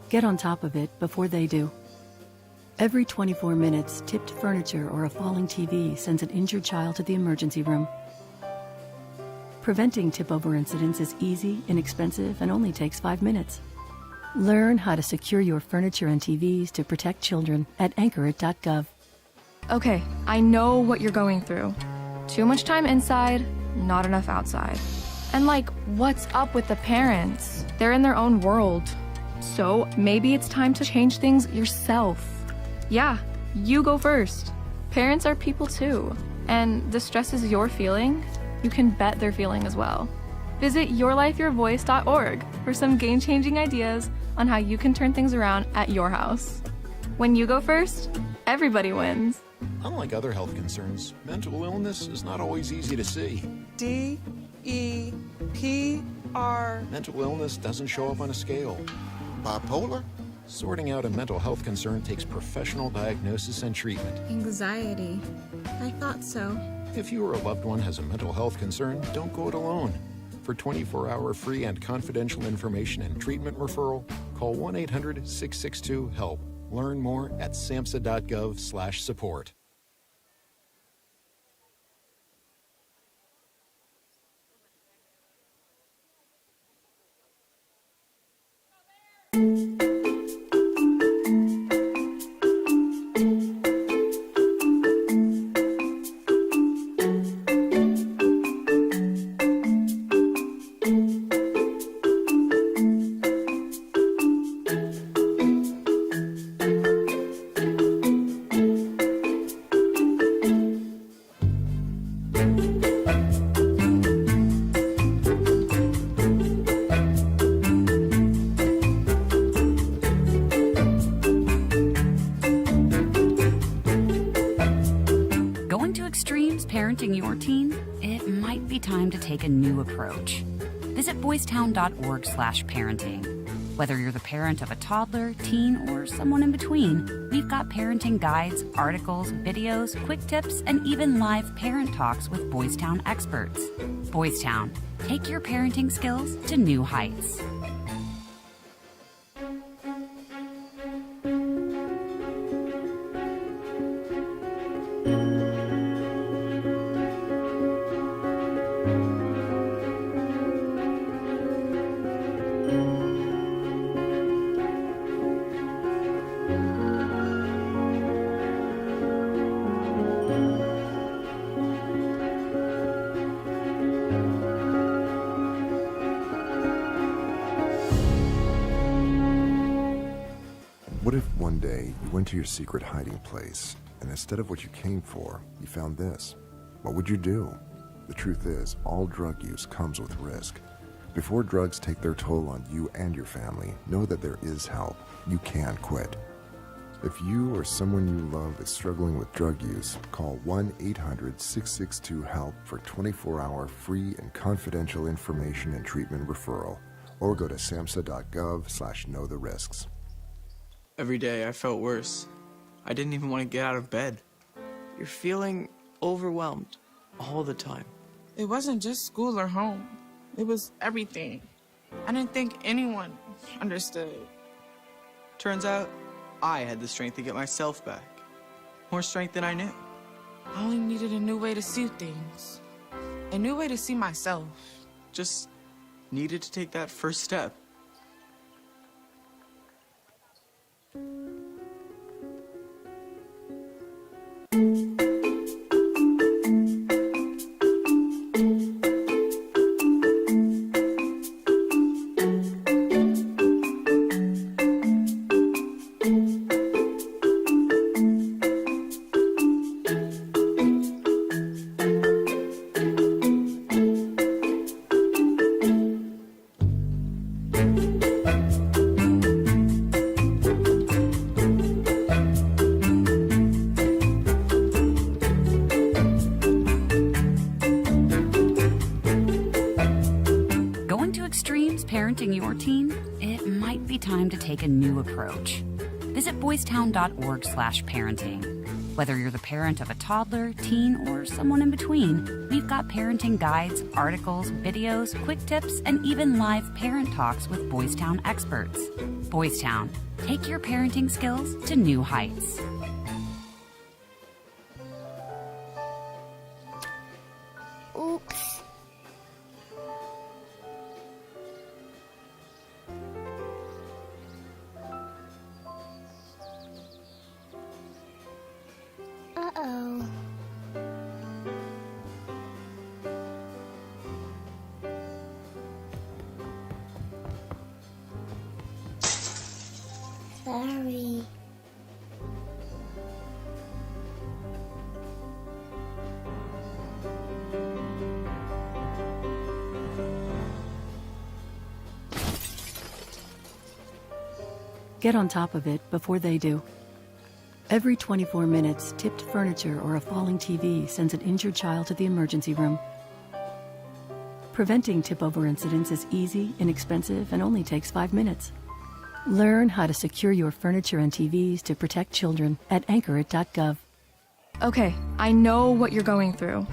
Get on top of it before they do. Every 24 minutes, tipped furniture or a falling TV sends an injured child to the emergency room. Preventing tip-over incidents is easy, inexpensive, and only takes 5 minutes. Learn how to secure your furniture and TVs to protect children at anchorit.gov. Okay, I know what you're going through. Too much time inside, not enough outside. And like, what's up with the parents? They're in their own world. So maybe it's time to change things yourself. Yeah, you go first. Parents are people too. And the stresses you're feeling, you can bet they're feeling as well. Visit yourlifeyourvoice.org for some game-changing ideas on how you can turn things around at your house. When you go first, everybody wins. Unlike other health concerns, mental illness is not always easy to see. D-E-P-R. Mental illness doesn't show up on a scale. Bipolar? Sorting out a mental health concern takes professional diagnosis and treatment. Anxiety. I thought so. If you or a loved one has a mental health concern, don't go it alone. For 24-hour free and confidential information and treatment referral, call 1-800-662-HELP. Learn more at samhsa.gov/support. Parenting your teen, it might be time to take a new approach. Visit boystown.org/parenting. Whether you're the parent of a toddler, teen, or someone in between, we've got parenting guides, articles, videos, quick tips, and even live parent talks with Boys Town experts. Boys Town, take your parenting skills to new heights. What if one day you went to your secret hiding place, and instead of what you came for, you found this? What would you do? The truth is, all drug use comes with risk. Before drugs take their toll on you and your family, know that there is help. You can quit. If you or someone you love is struggling with drug use, call 1-800-662-HELP for 24-hour free and confidential information and treatment referral, or go to samhsa.gov/knowtherisks. Every day I felt worse. I didn't even want to get out of bed. You're feeling overwhelmed all the time. It wasn't just school or home. It was everything. I didn't think anyone understood. Turns out, I had the strength to get myself back. More strength than I knew. I only needed a new way to see things. A new way to see myself. Just needed to take that first step. Parenting your teen, it might be time to take a new approach. Visit boystown.org/parenting. Whether you're the parent of a toddler, teen, or someone in between, we've got parenting guides, articles, videos, quick tips, and even live parent talks with Boys Town experts. Boys Town, take your parenting skills to new heights. Oops. Uh-oh. Sorry. Get on top of it before they do. Every 24 minutes, tipped furniture or a falling TV sends an injured child to the emergency room. Preventing tip-over incidents is easy, inexpensive, and only takes 5 minutes. Learn how to secure your furniture and TVs to protect children at anchorit.gov. Okay, I know what you're going through.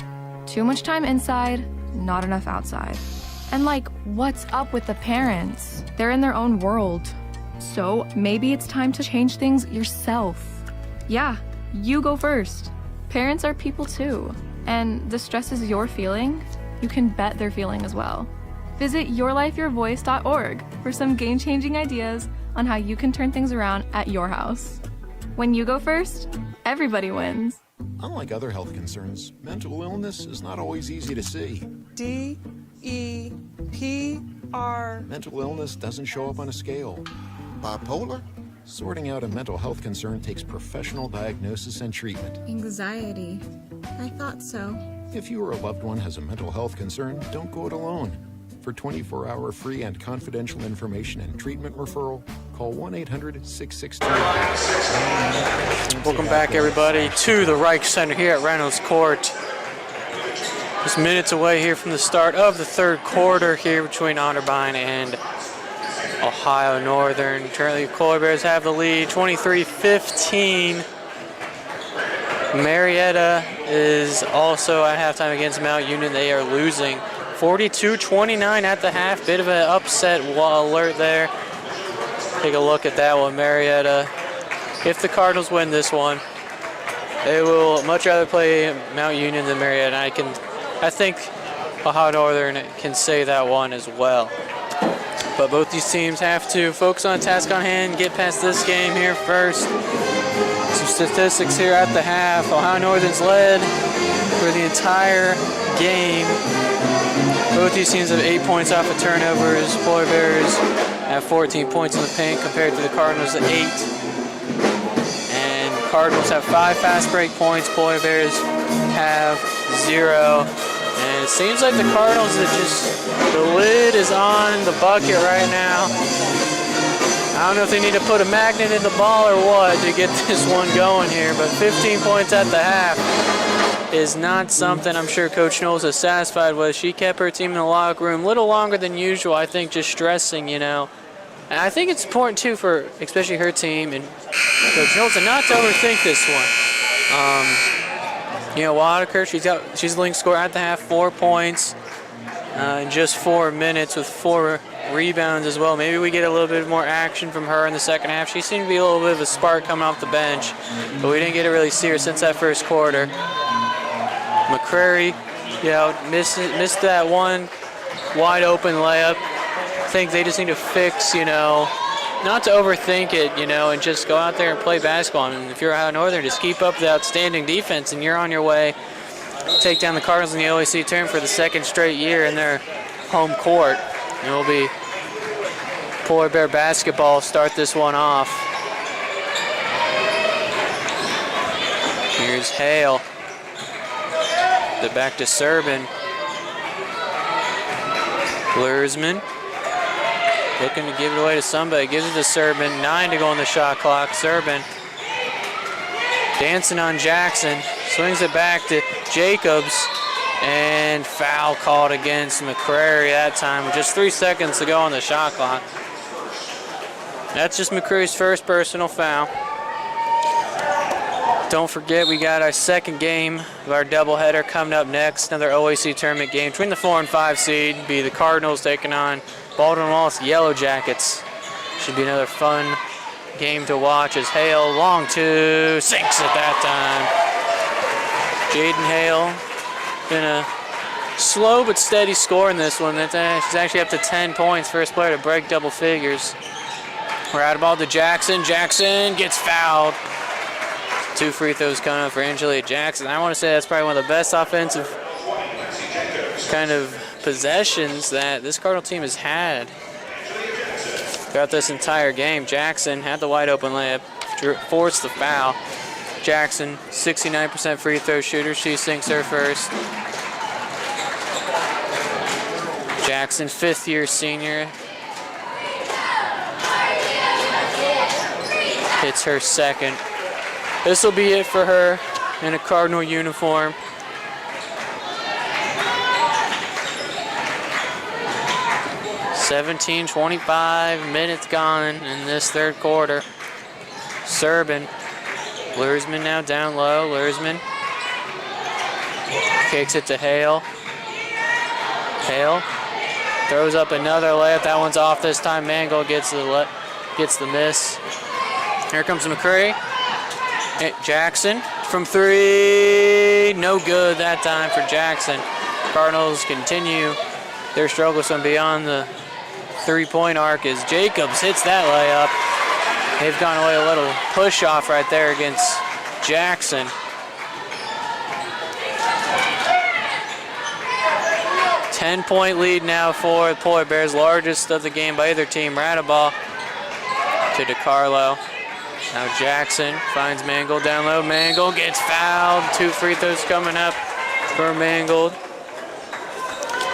Too much time inside, not enough outside. And like, what's up with the parents? They're in their own world. So maybe it's time to change things yourself. Yeah, you go first. Parents are people too. And the stresses you're feeling, you can bet they're feeling as well. Visit yourlifeyourvoice.org for some game-changing ideas on how you can turn things around at your house. When you go first, everybody wins. Unlike other health concerns, mental illness is not always easy to see. D-E-P-R. Mental illness doesn't show up on a scale. Bipolar? Sorting out a mental health concern takes professional diagnosis and treatment. Anxiety. I thought so. If you or a loved one has a mental health concern, don't go it alone. For 24-hour free and confidential information and treatment referral, call 1-800-662. Welcome back, everybody, to the Rike Center here at Reynolds Court. Just minutes away here from the start of the third quarter here between Otterbein and Ohio Northern. Currently, Polar Bears have the lead, 23-15. Marietta is also at halftime against Mount Union. They are losing 42-29 at the half. Bit of an upset alert there. Take a look at that one. Marietta, if the Cardinals win this one, they will much rather play Mount Union than Marietta. I think Ohio Northern can say that one as well. But both these teams have to focus on the task on hand, get past this game here first. Some statistics here at the half. Ohio Northern's led for the entire game. Both these teams have 8 points off of turnovers. Polar Bears have 14 points in the paint compared to the Cardinals at 8. Cardinals have 5 fast break points. Polar Bears have 0. And it seems like the Cardinals the lid is on the bucket right now. I don't know if they need to put a magnet in the ball or what to get this one going here, but 15 points at the half is not something I'm sure Coach Knowles is satisfied with. She kept her team in the locker room a little longer than usual, I think, just stressing, And I think it's important, too, for especially her team and Coach Knowles not to overthink this one. Waddiker, she's linked score at the half, 4 points in just 4 minutes with 4 rebounds as well. Maybe we get a little bit more action from her in the second half. She seemed to be a little bit of a spark coming off the bench, but we didn't get to really see her since that first quarter. McCrary, missed that one wide open layup. I think they just need to fix, not to overthink it, and just go out there and play basketball. And if you're Ohio Northern, just keep up the outstanding defense, and you're on your way to take down the Cardinals in the OAC tournament for the second straight year in their home court. And it'll be Polar Bear basketball start this one off. Here's Hale. The back to Serbin. Blursman. Looking to give it away to somebody. Gives it to Serbin. 9 to go on the shot clock. Serbin dancing on Jackson. Swings it back to Jacobs. And foul called against McCrary that time. With just 3 seconds to go on the shot clock. That's just McCrary's first personal foul. Don't forget, we got our second game of our doubleheader coming up next. Another OAC tournament game between the 4 and 5 seed. Be the Cardinals taking on Baldwin Wallace Yellow Jackets. Should be another fun game to watch as Hale, long two, sinks it that time. Jaden Hale, been a slow but steady score in this one. She's actually up to 10 points, first player to break double figures. We're out of ball to Jackson. Jackson gets fouled. 2 free throws coming up for Angelia Jackson. I want to say that's probably one of the best offensive kind of possessions that this Cardinal team has had throughout this entire game. Jackson had the wide open layup, forced the foul. Jackson, 69% free throw shooter. She sinks her first. Jackson, 5th-year senior. Hits her second. This will be it for her in a Cardinal uniform. $17:25 minutes gone in this third quarter. Serbin. Lursman now down low. Lursman kicks it to Hale. Hale throws up another layup. That one's off this time. Mangold gets the miss. Here comes McCray. Jackson from 3. No good that time for Jackson. Cardinals continue their struggles from beyond the 3-point arc as Jacobs hits that layup. They've gone away a little push off right there against Jackson. Ten-point lead now for the Polar Bears, largest of the game by either team. Radaball to DeCarlo. Now Jackson finds Mangold down low. Mangold gets fouled. 2 free throws coming up for Mangold,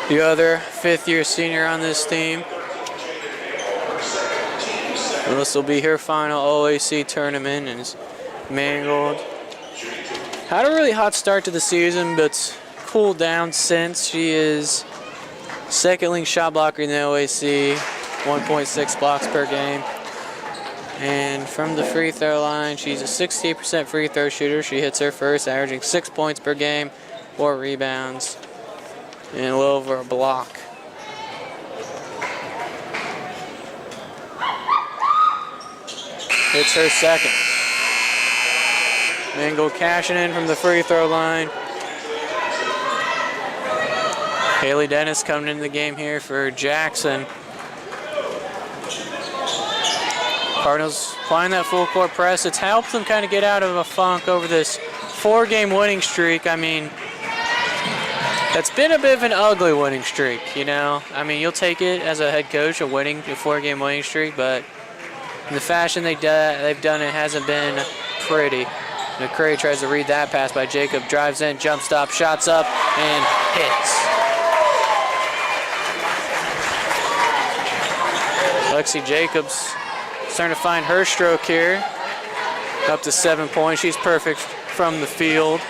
the other 5th-year senior on this team. And this will be her final OAC tournament. And Mangold had a really hot start to the season, but cooled down since. She is second-leading shot blocker in the OAC, 1.6 blocks per game. And from the free throw line, she's a 68% free throw shooter. She hits her first, averaging 6 points per game, 4 rebounds, and a little over a block. Hits her second. Mangold cashing in from the free throw line. Haley Dennis coming into the game here for Jackson. Cardinals applying that full court press. It's helped them kind of get out of a funk over this 4-game winning streak. I mean, that's been a bit of an ugly winning streak, I mean, you'll take it as a head coach, a 4-game winning streak, but in the fashion they've done it hasn't been pretty. McCray tries to read that pass by Jacob, drives in, jump stop, shots up, and hits. Lexi Jacobs starting to find her stroke here. Up to 7 points. She's perfect from the field.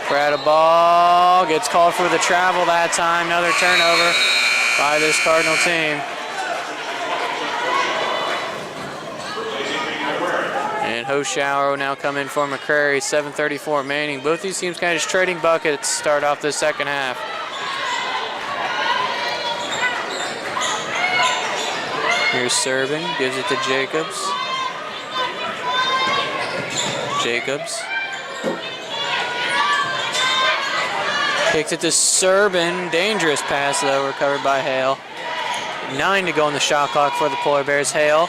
Ball gets called for the travel that time. Another turnover by this Cardinal team. And Hoschauer will now come in for McCrary. 7:34 remaining. Both these teams kind of just trading buckets to start off the second half. Here's Servin, gives it to Jacobs. Jacobs. Kicks it to Servin. Dangerous pass, though, recovered by Hale. 9 to go on the shot clock for the Polar Bears. Hale.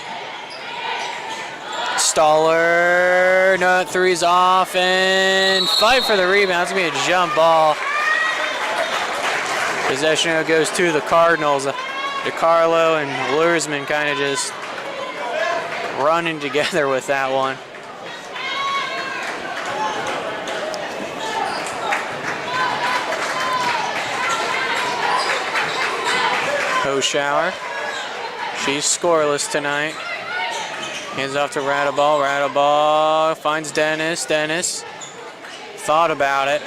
Staller. No, three's off, and fight for the rebound. It's going to be a jump ball. Possession goes to the Cardinals. DeCarlo and Lursman kind of just running together with that one. Hoschauer. She's scoreless tonight. Hands off to Radaball. Radaball finds Dennis. Dennis thought about it.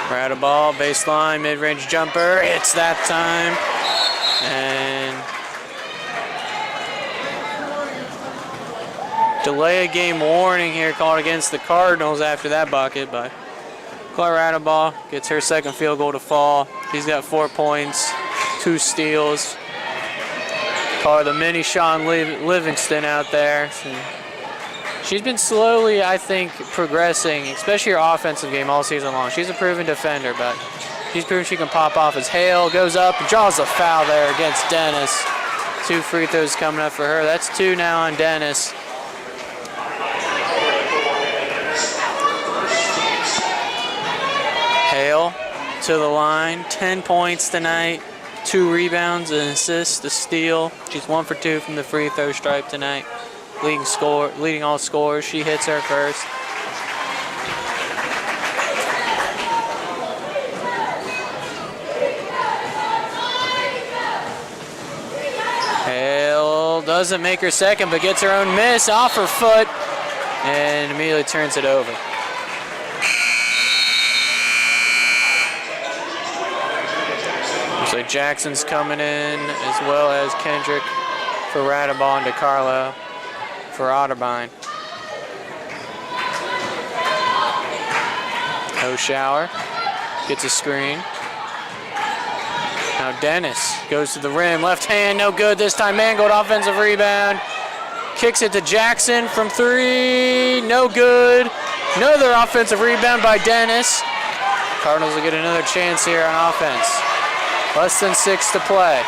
Radaball, baseline, mid-range jumper. It's that time. And delay of game warning here called against the Cardinals after that bucket, but Claire Radaball gets her second field goal to fall. He's got 4 points, 2 steals. Call her the mini Sean Livingston out there. She's been slowly, I think, progressing, especially her offensive game all season long. She's a proven defender, but she's proven she can pop off as Hale goes up and draws a foul there against Dennis. 2 free throws coming up for her. That's 2 now on Dennis. Hale to the line, 10 points tonight, 2 rebounds, an assist, a steal. She's 1 for 2 from the free throw stripe tonight. Leading all scorers. She hits her first. Hale doesn't make her second, but gets her own miss off her foot and immediately turns it over. Looks like Jackson's coming in as well as Kendrick for Radaball and DeCarlo for Otterbein. Hoschauer gets a screen. Now Dennis goes to the rim. Left hand, no good this time. Mangold offensive rebound. Kicks it to Jackson from 3. No good. Another offensive rebound by Dennis. Cardinals will get another chance here on offense. Less than 6 to play.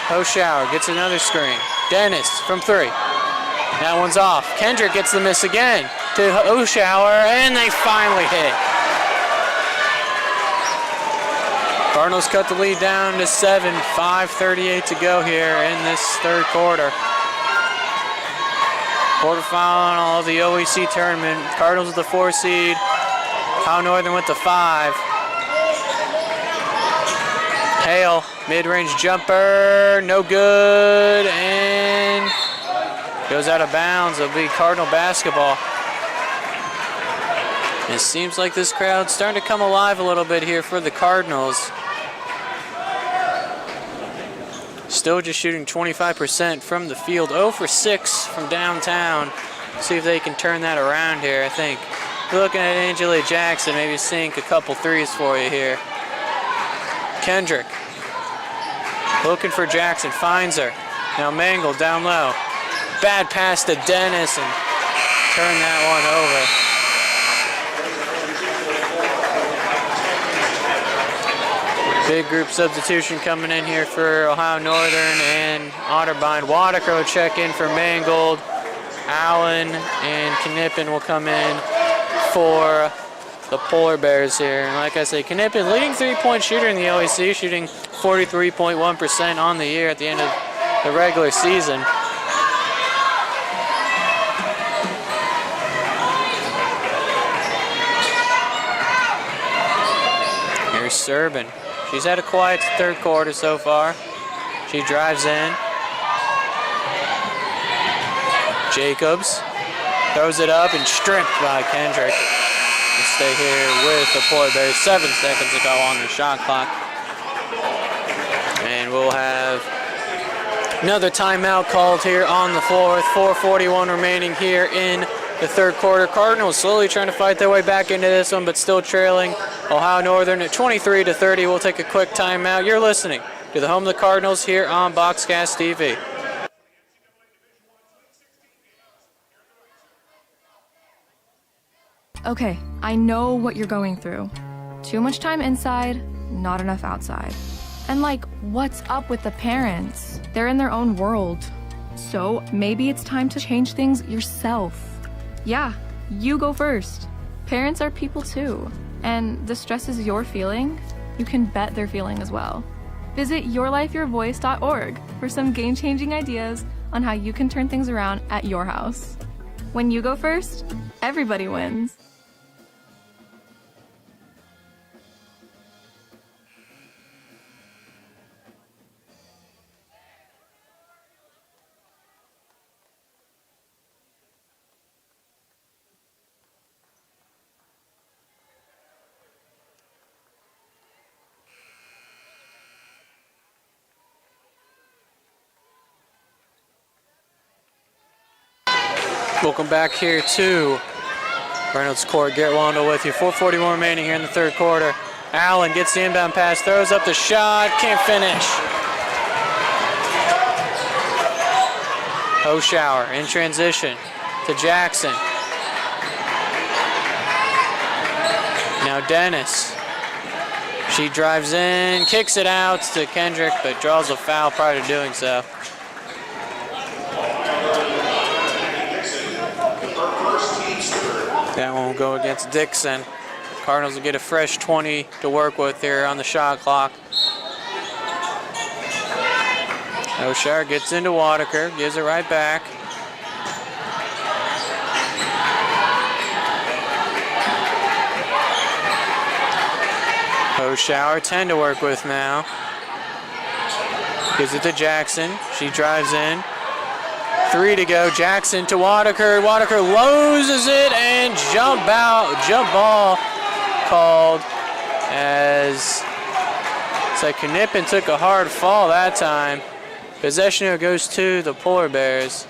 Hoschauer gets another screen. Dennis from 3. That one's off. Kendrick gets the miss again to Hoschauer, and they finally hit. Cardinals cut the lead down to 7. 5:38 to go here in this third quarter. Quarterfinal of the OEC tournament. Cardinals with the 4 seed. Ohio Northern with the 5. Hale, mid-range jumper, no good, and goes out of bounds. It'll be Cardinal basketball. It seems like this crowd's starting to come alive a little bit here for the Cardinals. Still just shooting 25% from the field, 0 for 6 from downtown. See if they can turn that around here, I think. Looking at Angela Jackson, maybe sink a couple threes for you here. Kendrick looking for Jackson, finds her. Now Mangold down low. Bad pass to Dennis and turn that one over. Big group substitution coming in here for Ohio Northern and Otterbein. Waddicker will check in for Mangold. Allen and Knippen will come in for the Polar Bears here. And like I say, Knippen leading 3-point shooter in the OEC, shooting 43.1% on the year at the end of the regular season. Here's Serban. She's had a quiet third quarter so far. She drives in. Jacobs throws it up and stripped by Kendrick. We'll stay here with the Polar Bears. 7 seconds to go on the shot clock. And we'll have another timeout called here on the fourth. 4:41 remaining here in the third quarter. Cardinals slowly trying to fight their way back into this one, but still trailing Ohio Northern at 23-30. We'll take a quick timeout. You're listening to the home of the Cardinals here on Boxcast TV. Okay, I know what you're going through. Too much time inside, not enough outside. And like, what's up with the parents? They're in their own world. So maybe it's time to change things yourself. Yeah, you go first. Parents are people too. And the stresses you're feeling, you can bet they're feeling as well. Visit yourlifeyourvoice.org for some game-changing ideas on how you can turn things around at your house. When you go first, everybody wins. Welcome back here to Reynolds Court. Garrett Wando with you. 4:41 remaining here in the third quarter. Allen gets the inbound pass, throws up the shot, can't finish. Hoschauer in transition to Jackson. Now Dennis. She drives in, kicks it out to Kendrick, but draws a foul prior to doing so. That one will go against Dixon. Cardinals will get a fresh 20 to work with here on the shot clock. Hoschauer gets into Wadaker, gives it right back. Hoschauer, 10 to work with now. Gives it to Jackson. She drives in. 3 to go. Jackson to Wadaker. Wadaker loses it and jump ball called as it's like Knippen took a hard fall that time. Possession goes to the Polar Bears.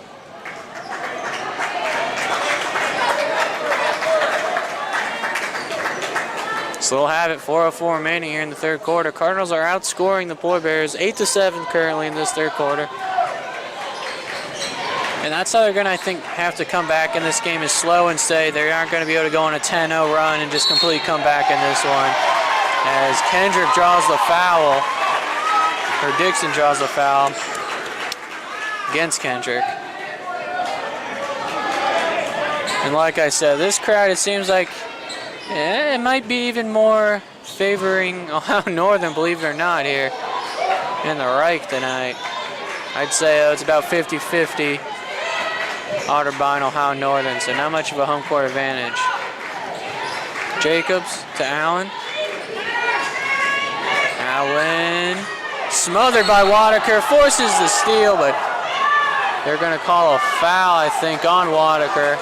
So we'll have it 4:04 remaining here in the third quarter. Cardinals are outscoring the Polar Bears 8-7 currently in this third quarter. And that's how they're going to, I think, have to come back in this game is slow and steady. They aren't going to be able to go on a 10-0 run and just completely come back in this one. As Kendrick draws the foul, or Dixon draws the foul against Kendrick. And like I said, this crowd, it seems like it might be even more favoring Ohio Northern, believe it or not, here in the Rike tonight. I'd say it's about 50-50. Otterbein, Ohio Northern, so not much of a home court advantage. Jacobs to Allen. Allen smothered by Wadaker, forces the steal, but they're going to call a foul, I think, on Wadaker.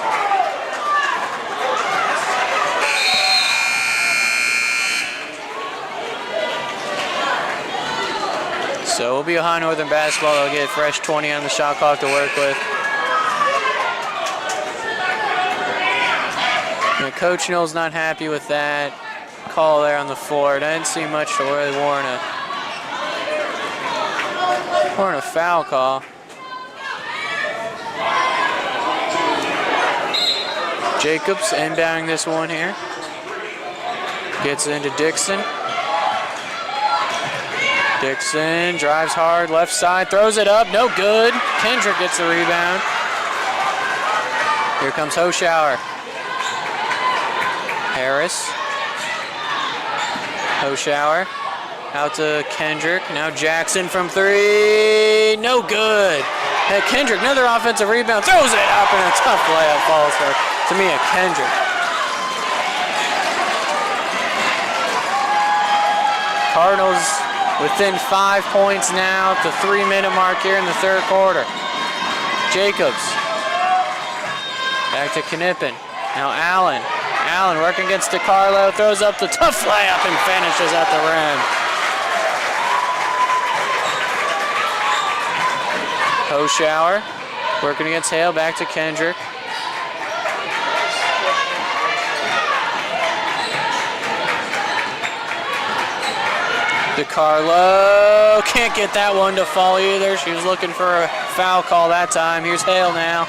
So it'll be Ohio Northern basketball. They'll get a fresh 20 on the shot clock to work with. And Coach Knowles not happy with that call there on the floor. It didn't seem much to really warrant a foul call. Jacobs inbounding this one here. Gets into Dixon. Dixon drives hard, left side, throws it up, no good. Kendrick gets the rebound. Here comes Hoschauer. Harris. Hoschauer Out to Kendrick. Now Jackson from three. No good. Hey, Kendrick, another offensive rebound. Throws it up and a tough layup falls for Tamia Kendrick. Cardinals within 5 points now at the 3-minute mark here in the third quarter. Jacobs. Back to Knippen. Now Allen. Allen working against DiCarlo. Throws up the tough layup and finishes at the rim. Hoschauer working against Hale, back to Kendrick. DiCarlo can't get that one to fall either. She was looking for a foul call that time. Here's Hale now.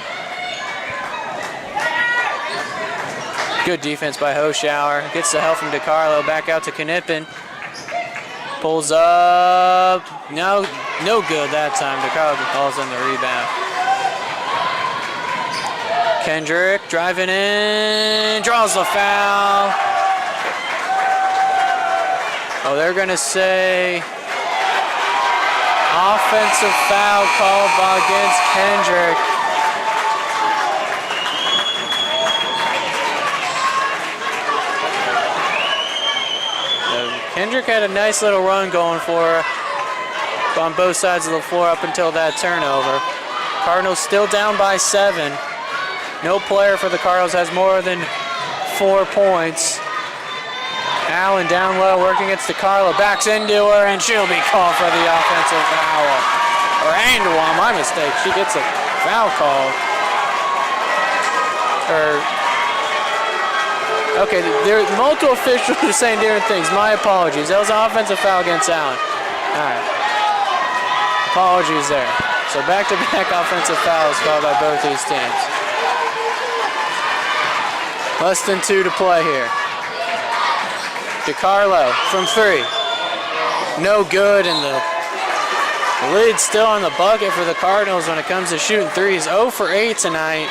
Good defense by Hoschauer. Gets the help from DiCarlo, back out to Knippen. Pulls up, no good that time. DiCarlo calls in the rebound. Kendrick driving in, draws the foul. Oh, they're gonna say offensive foul called against Kendrick. Kendrick had a nice little run going for her on both sides of the floor up until that turnover. Cardinals still down by 7. No player for the Cardinals has more than 4 points. Allen down low, working against DiCarlo, backs into her, and she'll be called for the offensive foul. Or and one, my mistake. She gets a foul call. Okay, there are multiple officials who are saying different things. My apologies. That was an offensive foul against Allen. All right. Apologies there. So back-to-back offensive fouls called by both these teams. Less than 2 to play here. DiCarlo from 3. No good, and the lid's still on the bucket for the Cardinals when it comes to shooting threes. 0 for 8 tonight.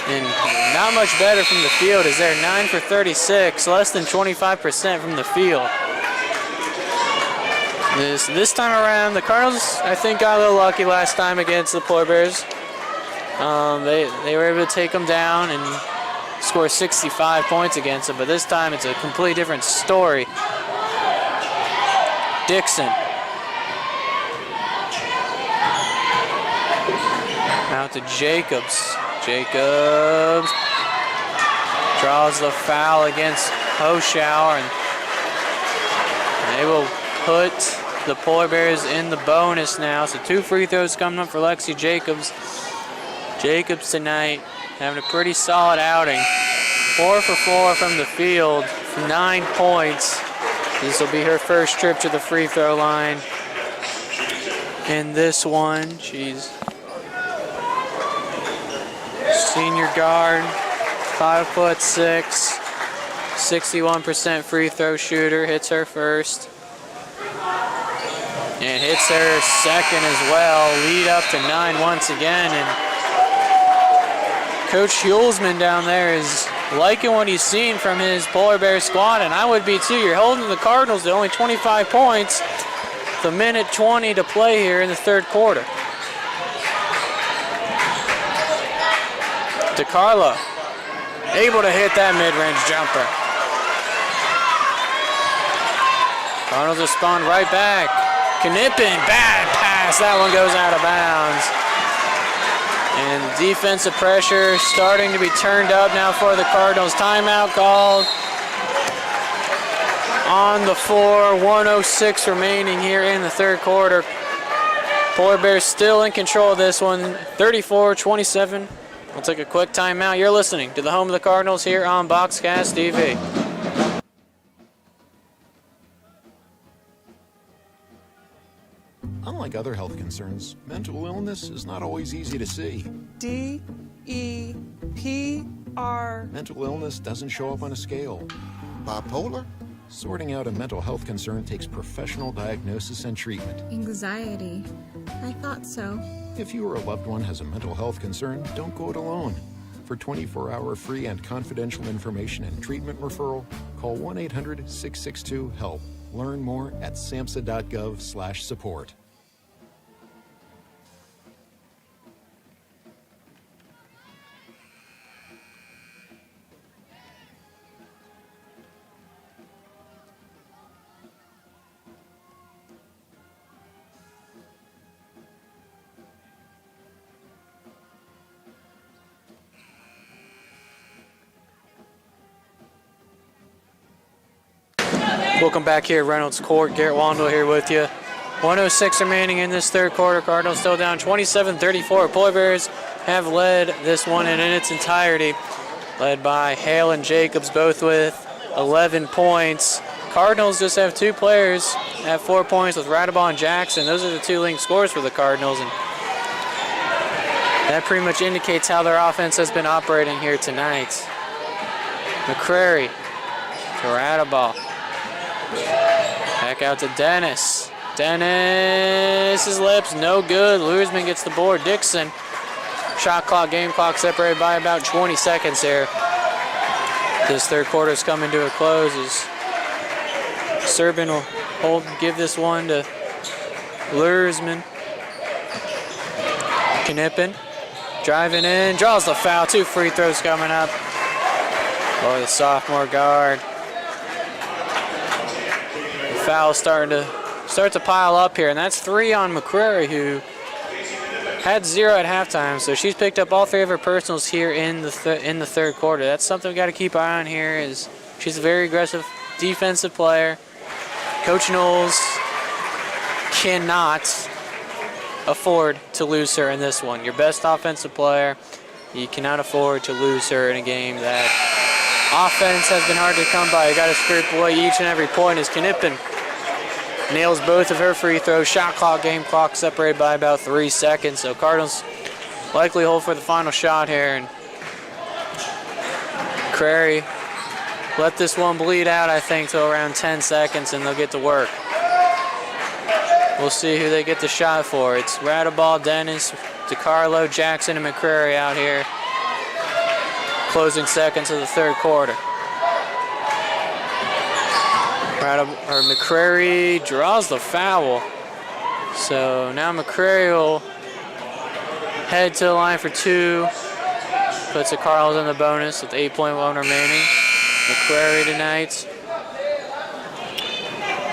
And not much better from the field as they're 9 for 36, less than 25% from the field. This time around, the Cardinals, I think, got a little lucky last time against the Polar Bears. They were able to take them down and score 65 points against them, but this time it's a completely different story. Dixon. Out to Jacobs. Jacobs draws the foul against Hoschauer, and they will put the Polar Bears in the bonus now. So 2 free throws coming up for Lexi Jacobs. Jacobs tonight having a pretty solid outing. 4 for 4 from the field, 9 points. This will be her first trip to the free throw line. In this one, she's senior guard, 5'6", 61% free throw shooter, hits her first. And hits her second as well. Lead up to 9 once again. And Coach Hulsman down there is liking what he's seen from his Polar Bear squad, and I would be too. You're holding the Cardinals to only 25 points. It's a minute 20 to play here in the third quarter. DiCarlo, able to hit that mid-range jumper. Cardinals respond right back. Knippen, bad pass. That one goes out of bounds. And defensive pressure starting to be turned up now for the Cardinals. Timeout called on the floor. 1:06 remaining here in the third quarter. Polar Bears still in control of this one. 34-27. We'll take a quick timeout. You're listening to the home of the Cardinals here on Boxcast TV. Unlike other health concerns, mental illness is not always easy to see. D-E-P-R. Mental illness doesn't show up on a scale. Bipolar? Sorting out a mental health concern takes professional diagnosis and treatment. Anxiety. I thought so. If you or a loved one has a mental health concern, don't go it alone. For 24-hour free and confidential information and treatment referral, call 1-800-662-HELP. Learn more at samhsa.gov/support. Welcome back here at Reynolds Court. Garrett Wandel here with you. 106 remaining in this third quarter. Cardinals still down 27-34. Polar Bears have led this one in its entirety, led by Hale and Jacobs, both with 11 points. Cardinals just have two players at 4 points with Radabon and Jackson. Those are the two linked scores for the Cardinals, and that pretty much indicates how their offense has been operating here tonight. McCrary to Radabon. Back out to Dennis. Dennis's lips, no good. Luersman gets the board. Dixon, shot clock, game clock separated by about 20 seconds here. This third quarter is coming to a close as Serbin will give this one to Luersman. Knippen driving in, draws the foul. 2 free throws coming up for the sophomore guard. Foul starting to pile up here, and that's 3 on McCrary, who had 0 at halftime. So she's picked up all 3 of her personals here in the third quarter. That's something we got to keep our eye on here. Is she's a very aggressive defensive player. Coach Knowles cannot afford to lose her in this one. Your best offensive player, you cannot afford to lose her in a game that offense has been hard to come by. You got to scrape away each and every point as Knippen nails both of her free throws. Shot clock, game clock separated by about 3 seconds. So Cardinals likely hold for the final shot here. And Crary let this one bleed out, I think, to around 10 seconds, and they'll get to work. We'll see who they get the shot for. It's Radaball, Dennis, DeCarlo, Jackson, and McCrary out here. Closing seconds of the third quarter. McCrary draws the foul. So now McCrary will head to the line for 2. Puts the Cardinals in the bonus with 8.1 remaining. McCrary tonight,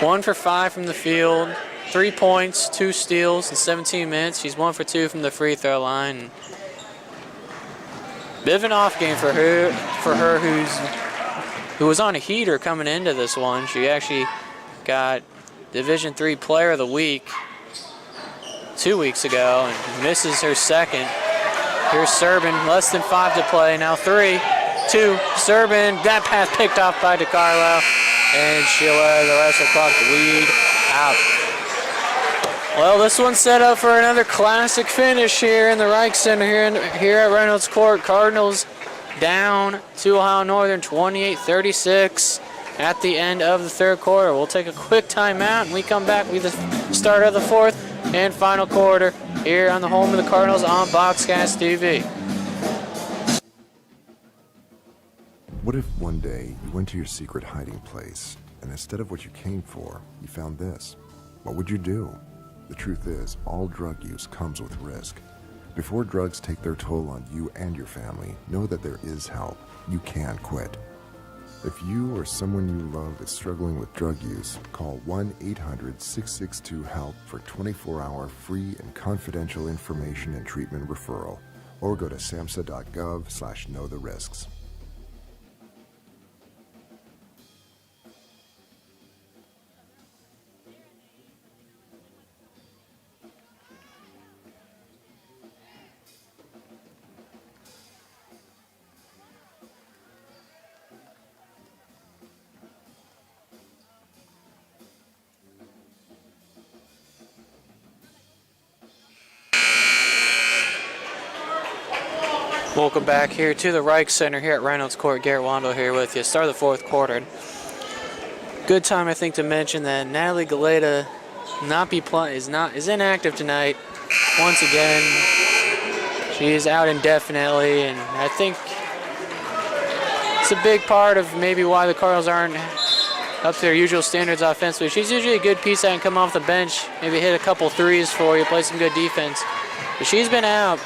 1 for 5 from the field, 3 points, 2 steals in 17 minutes. She's 1 for 2 from the free throw line. Bit of an off game for her who was on a heater coming into this one. She actually got Division III Player of the Week 2 weeks ago and misses her second. Here's Serbin, less than 5 to play, now 3, 2, Serbin, that pass picked off by DeCarlo, and she'll let the rest of the clock bleed out. Well, this one's set up for another classic finish here in the Rike Center here at Reynolds Court. Cardinals down to Ohio Northern 28-36 at the end of the third quarter. We'll take a quick timeout, and we come back with the start of the fourth and final quarter here on the home of the Cardinals on Boxcast TV. What if one day you went to your secret hiding place, and instead of what you came for, you found this? What would you do? The truth is, all drug use comes with risk. Before drugs take their toll on you and your family, know that there is help. You can quit. If you or someone you love is struggling with drug use, call 1-800-662-HELP for 24-hour free and confidential information and treatment referral, or go to samhsa.gov/knowtherisks. Welcome back here to the Rike Center here at Reynolds Court. Garrett Wandel here with you. Start of the fourth quarter. Good time, I think, to mention that Natalie Galeta is inactive tonight. Once again, she is out indefinitely, and I think it's a big part of maybe why the Cardinals aren't up to their usual standards offensively. She's usually a good piece that can come off the bench, maybe hit a couple threes for you, play some good defense. But she's been out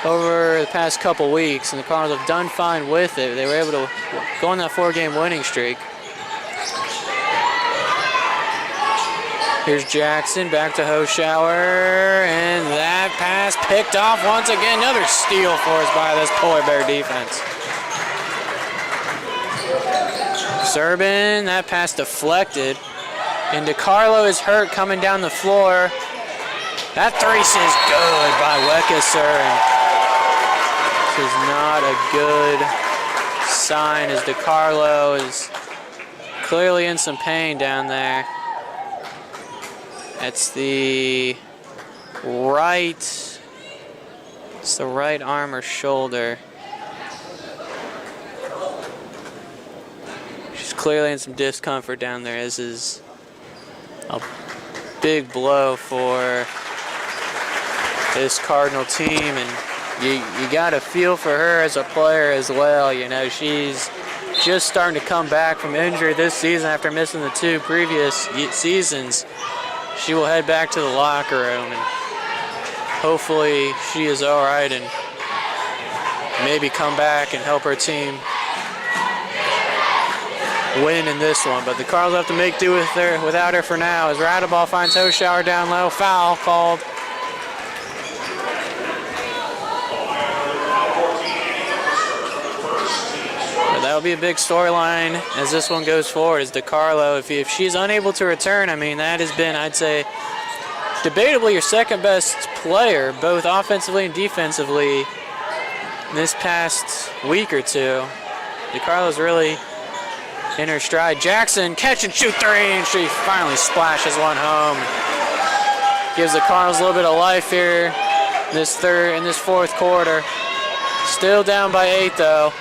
over the past couple weeks, and the Cardinals have done fine with it. They were able to go on that 4-game winning streak. Here's Jackson, back to Hoschauer, and that pass picked off once again. Another steal forced by this Polar Bear defense. Serbin, that pass deflected. And DeCarlo is hurt coming down the floor. That three is good by Wekesser. This is not a good sign as DeCarlo is clearly in some pain down there. That's the right, it's the right arm or shoulder. She's clearly in some discomfort down there. This is a big blow for this Cardinal team, and you got to feel for her as a player as well. You know, she's just starting to come back from injury this season after missing the 2 previous seasons. She will head back to the locker room, and hopefully she is all right and maybe come back and help her team win in this one. But the Cardinals have to make do without her for now as Radeball finds Hoschauer down low. Foul called. That'll be a big storyline as this one goes forward. As DeCarlo, if she's unable to return, I mean, that has been, I'd say, debatably your second best player, both offensively and defensively, this past week or two. DeCarlo's really in her stride. Jackson, catch and shoot three, and she finally splashes one home. Gives the Cardinals a little bit of life here in this fourth quarter. Still down by 8 though.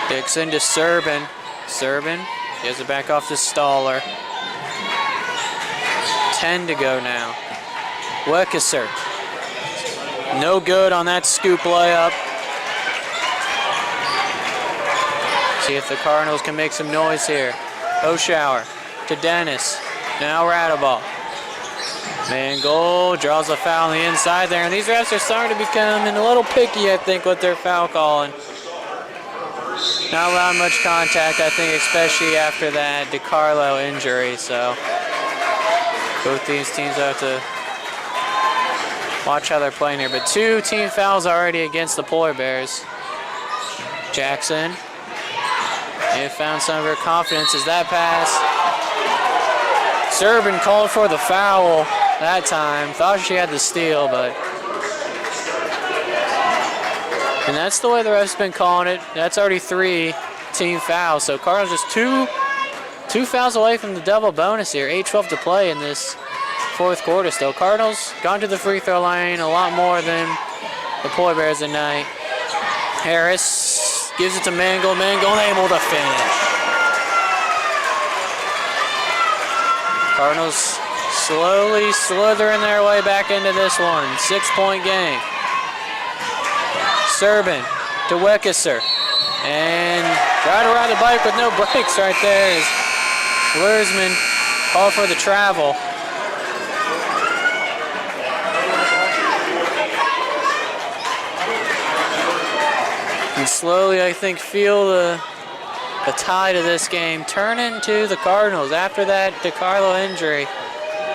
Dixon to Serbin. Serbin gives it back off to Staller. 10 to go now. Wekesser. No good on that scoop layup. See if the Cardinals can make some noise here. Hoschauer to Dennis. Now Radeball. Mangold draws a foul on the inside there. And these refs are starting to become a little picky, I think, with their foul calling. Not allowing much contact, I think, especially after that DeCarlo injury. So both these teams have to watch how they're playing here. But 2 team fouls already against the Polar Bears. Jackson may have found some of her confidence as that pass. Serbin called for the foul that time. Thought she had the steal, but... And that's the way the ref's been calling it. That's already 3 team fouls. So Cardinals just two fouls away from the double bonus here. 8:12 to play in this fourth quarter still. Cardinals gone to the free throw line a lot more than the Polar Bears tonight. Harris gives it to Mangold. Mangold able to finish. Cardinals slowly slithering their way back into this one. 6-point game. Serbin to Wekesser. And right around the bike with no breaks right there is Lursman called for the travel. And slowly, I think, feel the tide of this game turning to the Cardinals. After that DeCarlo injury,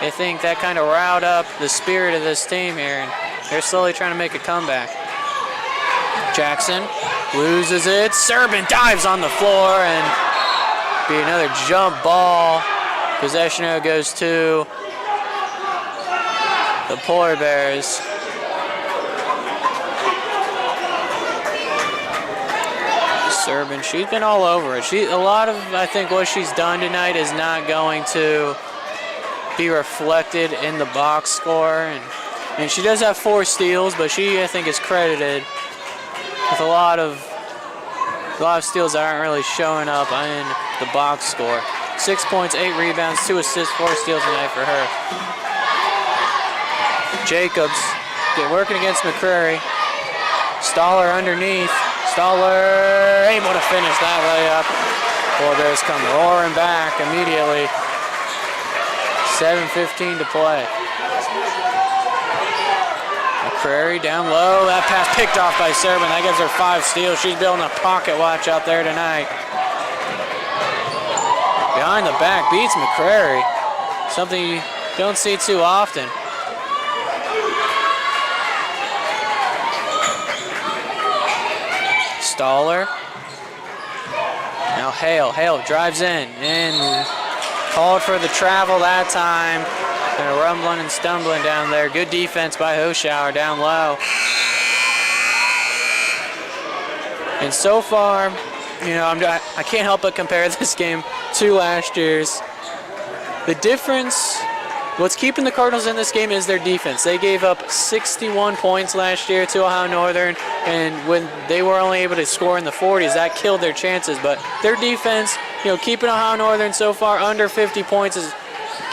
I think that kind of riled up the spirit of this team here, and they're slowly trying to make a comeback. Jackson loses it. Serbin dives on the floor, and be another jump ball. Possession now goes to the Polar Bears. Serbin, she's been all over it. A lot of, I think, what she's done tonight is not going to be reflected in the box score. And she does have 4 steals, but she, I think, is credited with a lot of steals that aren't really showing up in the box score. 6 points, 8 rebounds, 2 assists, 4 steals tonight for her. Jacobs working against McCrary. Stoller underneath. Stoller able to finish that layup. Polar Bears come roaring back immediately. 7:15 to play. McCrary down low. That pass picked off by Serban. That gives her 5 steals. She's building a pocket watch out there tonight. Behind the back beats McCrary. Something you don't see too often. Stoller. Now Hale. Hale drives in and called for the travel that time. Kind of rumbling and stumbling down there. Good defense by Hoschauer down low. And so far, you know, I can't help but compare this game to last year's. The difference, what's keeping the Cardinals in this game is their defense. They gave up 61 points last year to Ohio Northern, and when they were only able to score in the 40s, that killed their chances. But their defense, you know, keeping Ohio Northern so far under 50 points is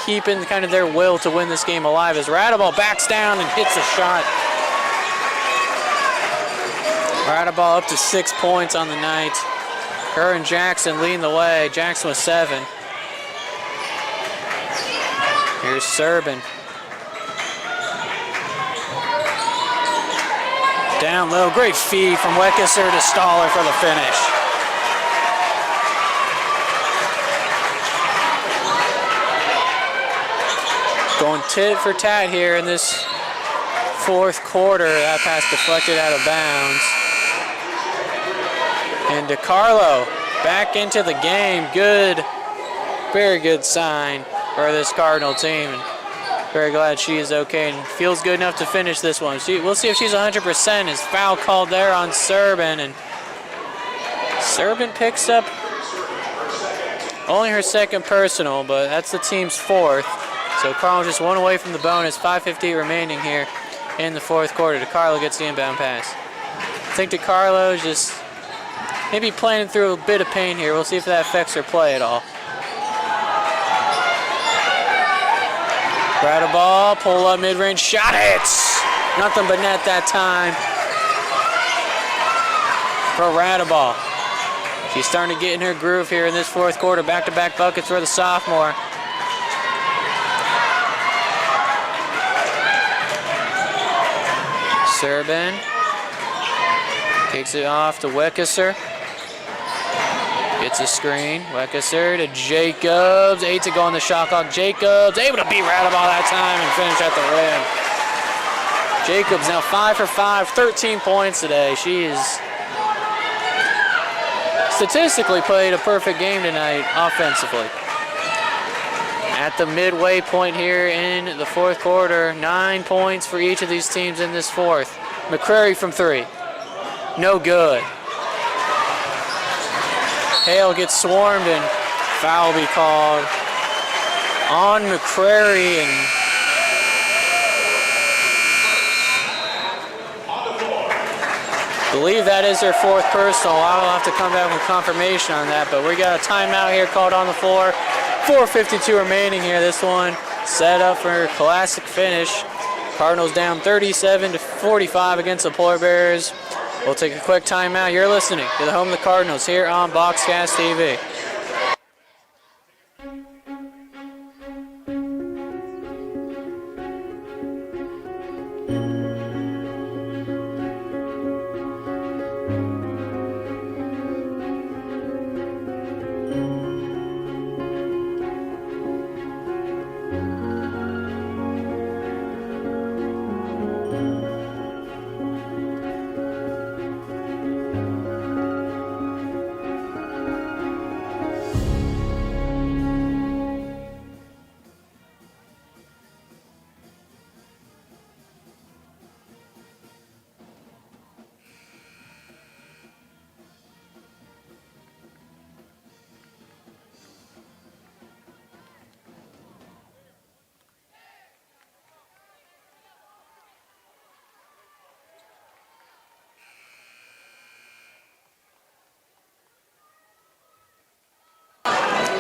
keeping kind of their will to win this game alive as Radaball backs down and hits a shot. Radaball up to 6 points on the night. Her and Jackson leading the way. Jackson with 7. Here's Serban. Down low, great feed from Weckesser to Stoller for the finish. Going tit for tat here in this fourth quarter. That pass deflected out of bounds. And DeCarlo back into the game. Good, very good sign for this Cardinal team. And very glad she is okay and feels good enough to finish this one. We'll see if she's 100%. Is foul called there on Serban, and Serban picks up only her second personal, but that's the team's 4th. So Cardinals just 1 away from the bonus. 5:58 remaining here in the fourth quarter. DeCarlo gets the inbound pass. I think DeCarlo is just maybe playing through a bit of pain here. We'll see if that affects her play at all. Radaball, pull up mid-range, shot hits! Nothing but net that time for Radaball. She's starting to get in her groove here in this fourth quarter. Back-to-back buckets for the sophomore. Serban kicks it off to Weckesser. Gets a screen. Weckesser to Jacobs. 8 to go on the shot clock. Jacobs able to beat Radaball that time and finish at the rim. Jacobs now 5 for 5, 13 points today. She is statistically played a perfect game tonight offensively. At the midway point here in the fourth quarter, 9 points for each of these teams in this fourth. McCrary from 3. No good. Hale gets swarmed and foul will be called on McCrary, and I believe that is her 4th personal. I'll have to come back with confirmation on that, but we got a timeout here called on the floor. 4:52 remaining here. This one set up for a classic finish. Cardinals down 37-45 against the Polar Bears. We'll take a quick timeout. You're listening to the home of the Cardinals here on Boxcast TV.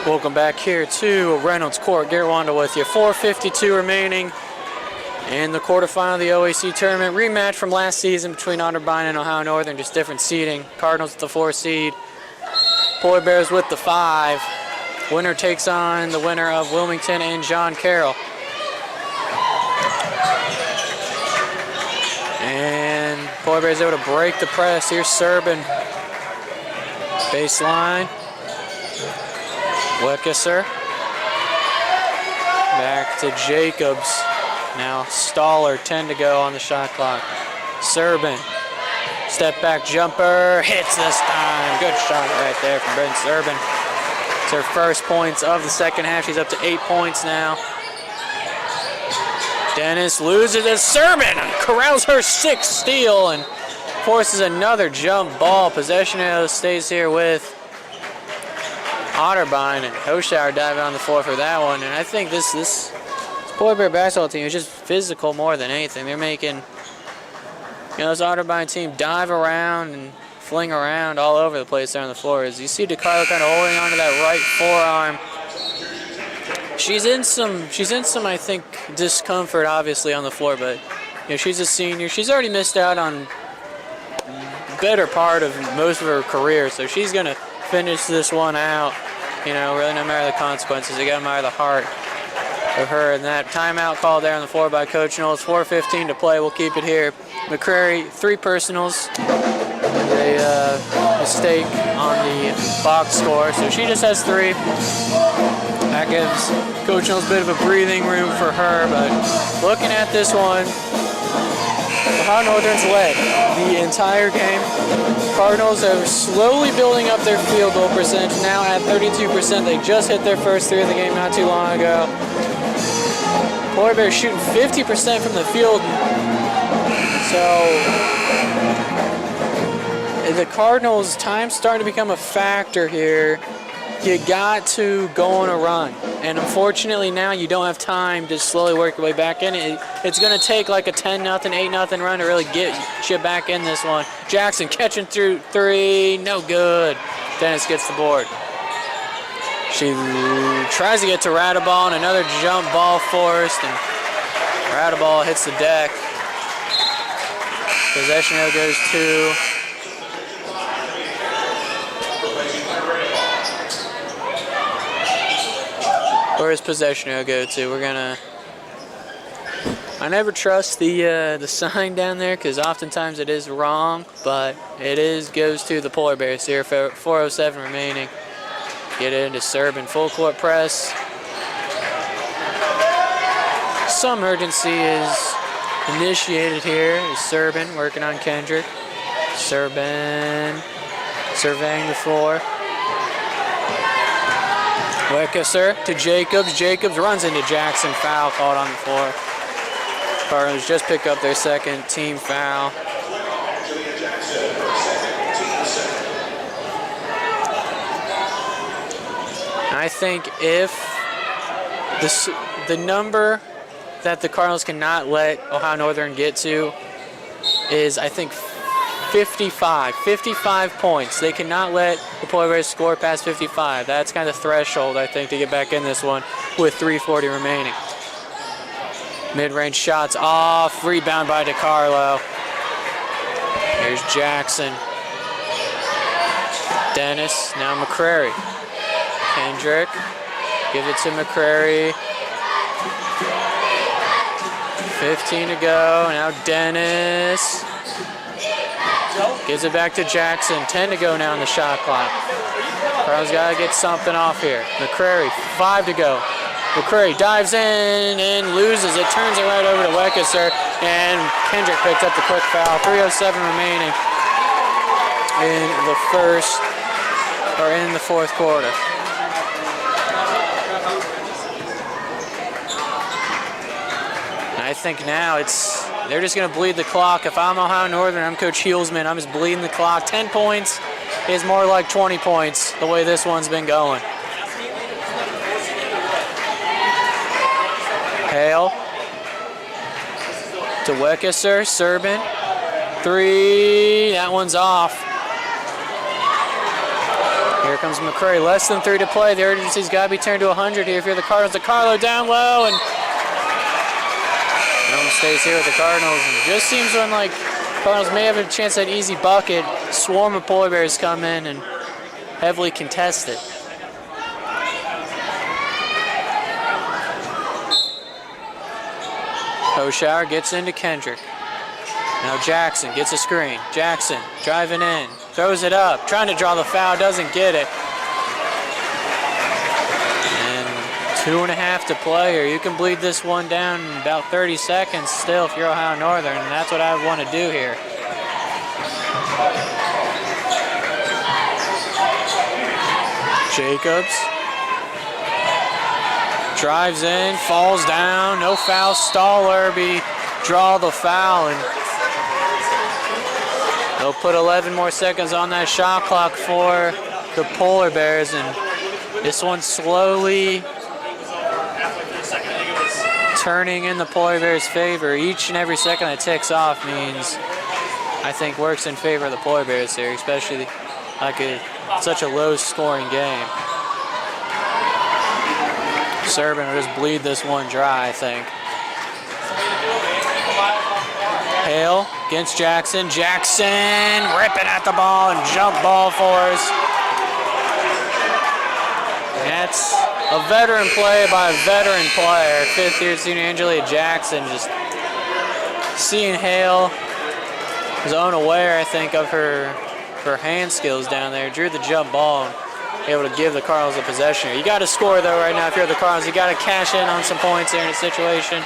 Welcome back here to Reynolds Court. Garrett Wanda with you. 4:52 remaining In the quarterfinal of the OAC tournament, rematch from last season between Otterbein and Ohio Northern, just different seeding. Cardinals with the 4 seed, Polar Bears with the 5. Winner takes on the winner of Wilmington and John Carroll. And Polar Bears able to break the press. Here's Serbin. Baseline. Wekesser. Back to Jacobs. Now Staller, 10 to go on the shot clock. Serbin. Step back jumper. Hits this time. Good shot right there from Brent Serbin. It's her first points of the second half. She's up to 8 points now. Dennis loses it. Serbin corrals her 6th steal and forces another jump ball. Possession arrow stays here with Otterbein, and Hoshauer diving on the floor for that one. And I think this Polar Bear basketball team is just physical more than anything. They're making, this Otterbein team dive around and fling around all over the place there on the floor. As you see DeCarlo kind of holding onto that right forearm. She's in some, I think, discomfort obviously on the floor, but she's a senior. She's already missed out on better part of most of her career, so she's gonna finish this one out. Really no matter the consequences, you gotta admire the heart of her. And that timeout call there on the floor by Coach Knowles. 4:15 to play. We'll keep it here. McCrary, 3 personals. A mistake on the box score, so she just has 3. That gives Coach Knowles a bit of a breathing room for her, but looking at this one, Ohio Northern's led the entire game. Cardinals are slowly building up their field goal percentage, now at 32%. They just hit their first 3 of the game not too long ago. Polar Bears shooting 50% from the field. So the Cardinals' time's starting to become a factor here. You got to go on a run. And unfortunately now you don't have time to slowly work your way back in. It's going to take like a 10-0, 8-0 run to really get you back in this one. Jackson catching through 3, no good. Dennis gets the board. She tries to get to Radaball, and another jump ball forced, and Radaball hits the deck. Possession arrow goes to where does possession arrow go to? I never trust the sign down there because oftentimes it is wrong, but it goes to the Polar Bears here. 4:07 remaining. Get it into Serbin, full court press. Some urgency is initiated here. Is Serbin working on Kendrick. Serbin surveying the floor. Wekesser to Jacobs. Jacobs runs into Jackson. Foul called on the floor. Cardinals just pick up their 2nd team foul. I think if the number that the Cardinals cannot let Ohio Northern get to is, I think, 55 points. They cannot let the Polar Bears score past 55. That's kind of the threshold, I think, to get back in this one with 3:40 remaining. Mid-range shots off, rebound by DeCarlo. Here's Jackson. Dennis, now McCrary. Kendrick, give it to McCrary. 15 to go, now Dennis. Gives it back to Jackson, 10 to go now on the shot clock. Carl's got to get something off here. McCrary, 5 to go. McCrary dives in and loses it, turns it right over to Wekesser, and Kendrick picked up the quick foul. 3:07 remaining in the 4th quarter. I think now they're just going to bleed the clock. If I'm Ohio Northern, I'm Coach Heelsman, I'm just bleeding the clock. 10 points is more like 20 points the way this one's been going. Hale to Wekesser, Serbin. 3, that one's off. Here comes McCrary, less than 3 to play. The urgency's got to be turned to 100 here if you're the Cardinals. DeCarlo down low, and Home stays here with the Cardinals, and just seems when like Cardinals may have a chance at an easy bucket, swarm of polar bears come in and heavily contest it. Hoshauer gets into Kendrick. Now Jackson gets a screen. Jackson driving in, throws it up, trying to draw the foul, doesn't get it. And 2.5 to play here. You can bleed this one down in about 30 seconds still if you're Ohio Northern, and that's what I want to do here. Jacobs drives in, falls down, no foul. Staller draw the foul, and they'll put 11 more seconds on that shot clock for the Polar Bears, and this one's slowly turning in the Polar Bears' favor. Each and every second that ticks off means, I think, works in favor of the Polar Bears here, especially like such a low-scoring game. Serban will just bleed this one dry, I think. Hale against Jackson. Jackson ripping at the ball and jump ball for us. That's a veteran play by a veteran player. 5th-year senior Angelia Jackson, just seeing Hale was unaware, I think, of her hand skills down there. Drew the jump ball and able to give the Cardinals a possession. You got to score, though, right now if you're the Cardinals. You got to cash in on some points there in a situation.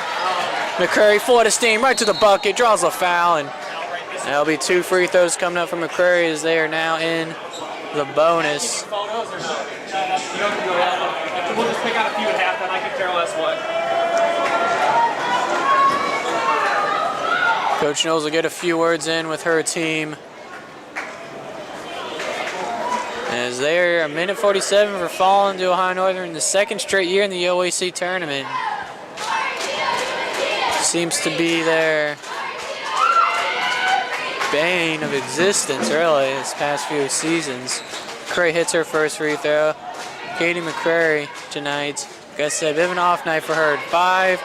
McCrary, full of steam, right to the bucket, draws a foul, and that'll be 2 free throws coming up from McCrary as they are now in the bonus. We'll just pick out a few at halftime. I can care less what. Coach Knowles will get a few words in with her team, as they're a minute 47 for falling to Ohio Northern, the 2nd straight year in the OAC tournament. Seems to be their bane of existence, really, this past few seasons. McCrary hits her first free throw. Katie McCrary tonight, like I said, a bit of an off night for her. 5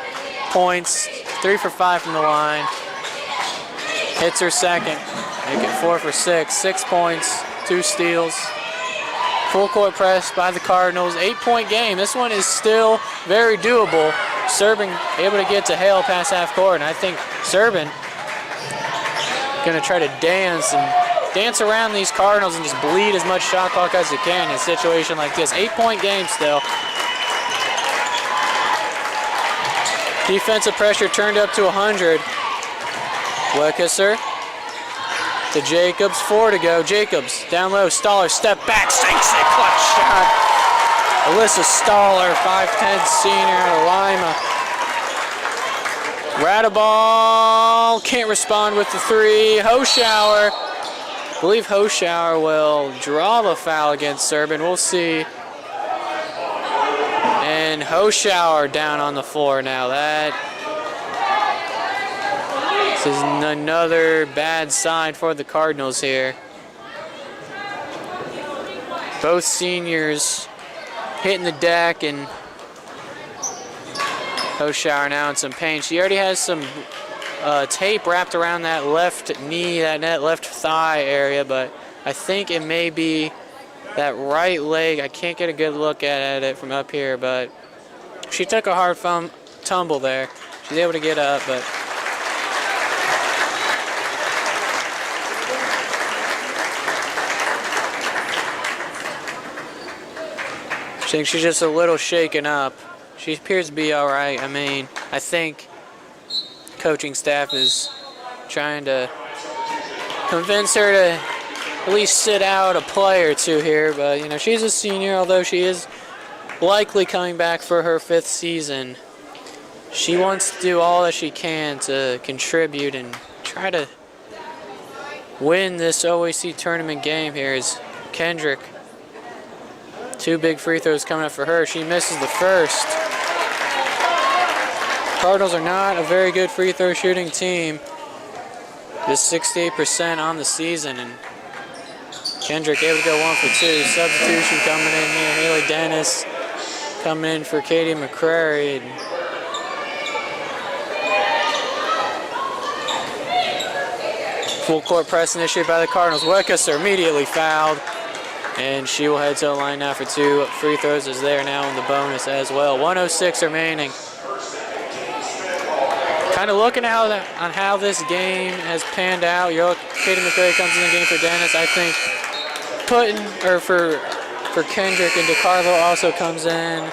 points, 3 for 5 from the line. Hits her second, make it 4 for 6. 6 points, 2 steals. Full court press by the Cardinals. 8-point game. This one is still very doable. Serban able to get to Hale past half court, and I think Serban going to try to dance around these Cardinals and just bleed as much shot clock as he can in a situation like this. 8-point game still. Defensive pressure turned up to 100. Wekesser to Jacobs, 4 to go. Jacobs down low, Staller, step back, sinks it, clutch shot. Alyssa Staller, 5'10" senior out of Lima. Radaball can't respond with the 3. Hoshauer, I believe Hoshauer will draw the foul against Serban. We'll see. And Hoshauer down on the floor now. This is another bad sign for the Cardinals here. Both seniors hitting the deck, and Hoshauer now in some pain. She already has some tape wrapped around that left knee, that left thigh area, but I think it may be that right leg. I can't get a good look at it from up here, but she took a hard tumble there. She's able to get up, but I think she's just a little shaken up. She appears to be all right. I mean, I think coaching staff is trying to convince her to at least sit out a play or 2 here. But, you know, she's a senior, although she is likely coming back for her 5th season. She wants to do all that she can to contribute and try to win this OAC tournament game here. As Kendrick, 2 big free throws coming up for her. She misses the first. Cardinals are not a very good free throw shooting team. Just 68% on the season, and Kendrick able to go 1 for 2. Substitution coming in here. Haley Dennis coming in for Katie McCrary. And Full court press initiated by the Cardinals. Wickerser immediately fouled, and she will head to the line now for 2 free throws, as they are now in the bonus as well. 1:06 remaining. Kind of looking on how this game has panned out. Katie McCrary comes in the game for Dennis. I think for Kendrick, and DeCarlo also comes in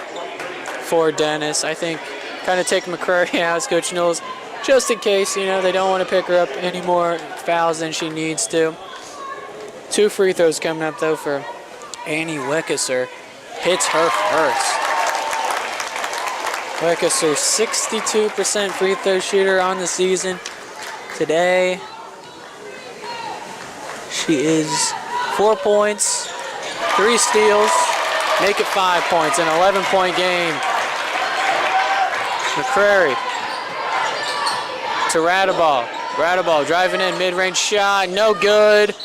for Dennis. I think kind of take McCrary out as Coach Knowles, just in case, they don't want to pick her up any more fouls than she needs to. 2 free throws coming up, though, for Annie Wickerser. Hits her first. Wickerser, 62% free throw shooter on the season. Today, she is 4 points, 3 steals, make it 5 points, an 11-point game. McCrary to Radaball. Radaball driving in, mid-range shot, no good.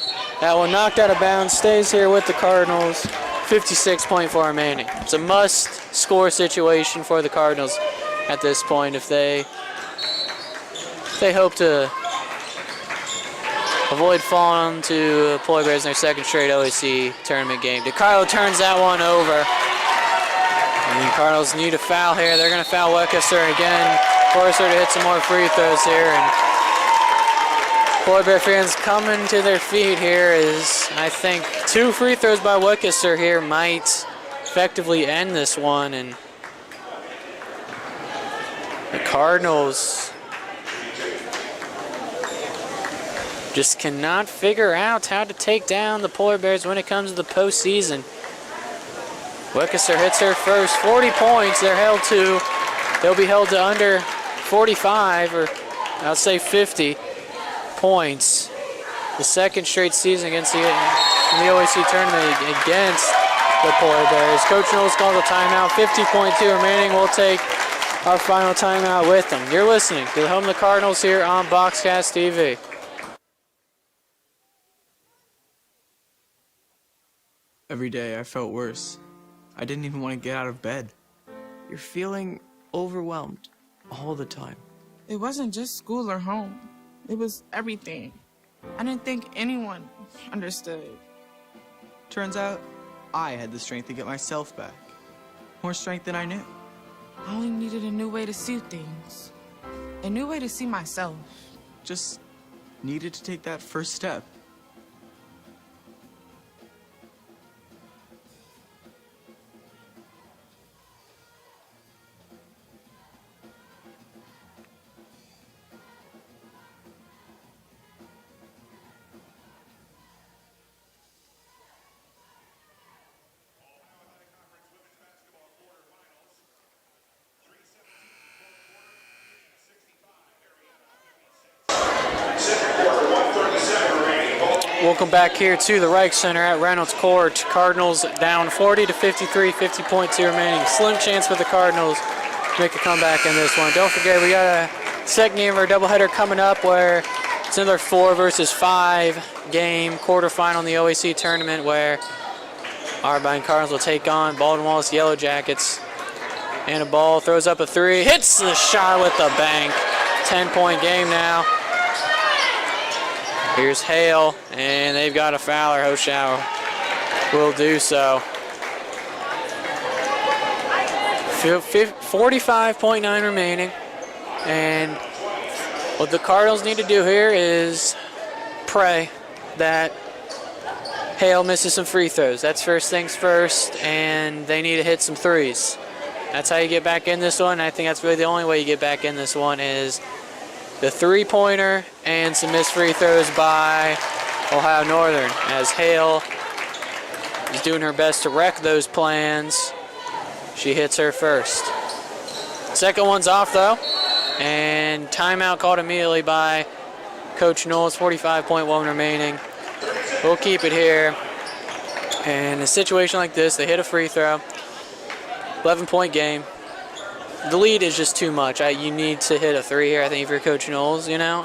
That one knocked out of bounds, stays here with the Cardinals. 56.4 remaining. It's a must-score situation for the Cardinals at this point if they hope to avoid falling to Polar Bears in their second straight OAC tournament game. DeCarlo turns that one over. And the Cardinals need a foul here. They're going to foul Wickerser again, force her to hit some more free throws here. And Polar Bear fans coming to their feet here is, I think, 2 free throws by Wickerser here might effectively end this one. And the Cardinals just cannot figure out how to take down the Polar Bears when it comes to the postseason. Wickerser hits her first, 40 points. They'll be held to under 45, or I'll say 50 points. The second straight season in the OAC tournament against the Polar Bears. Coach Knowles calls a timeout. 50.2 remaining. We'll take our final timeout with them. You're listening to the Home of the Cardinals here on Boxcast TV. Every day I felt worse. I didn't even want to get out of bed. You're feeling overwhelmed all the time. It wasn't just school or home. It was everything. I didn't think anyone understood. Turns out, I had the strength to get myself back. More strength than I knew. I only needed a new way to see things. A new way to see myself. Just needed to take that first step. Welcome back here to the Rike Center at Reynolds Court. Cardinals down 40 to 53, 50.2 remaining. Slim chance for the Cardinals to make a comeback in this one. Don't forget, we got a second game of our doubleheader coming up where it's another 4 versus 5 game quarterfinal in the OAC tournament where Otterbein Cardinals will take on Baldwin Wallace Yellow Jackets. And a ball throws up a 3, hits the shot with the bank. 10-point game now. Here's Hale, and they've got a foul, or Hoschauer will do so. 45.9 remaining, and what the Cardinals need to do here is pray that Hale misses some free throws. That's first things first, and they need to hit some threes. That's how you get back in this one. I think that's really the only way you get back in this one is the three-pointer and some missed free throws by Ohio Northern, as Hale is doing her best to wreck those plans. She hits her first. Second one's off, though, and timeout called immediately by Coach Knowles. 45.1 remaining. We'll keep it here. And in a situation like this, they hit a free throw. 11-point game. The lead is just too much. You need to hit a 3 here, I think, if you're Coach Knowles, you know.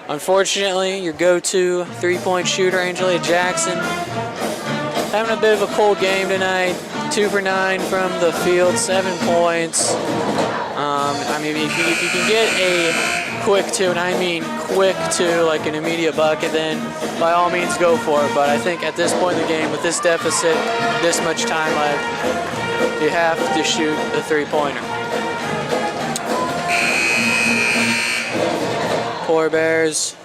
Unfortunately, your go-to three-point shooter, Angelia Jackson, having a bit of a cold game tonight. 2 for 9 from the field, 7 points. I mean, if you can get a quick to, and I mean quick to, like an immediate bucket, then by all means go for it. But I think at this point in the game, with this deficit, this much time left, you have to shoot the three-pointer. Polar Bears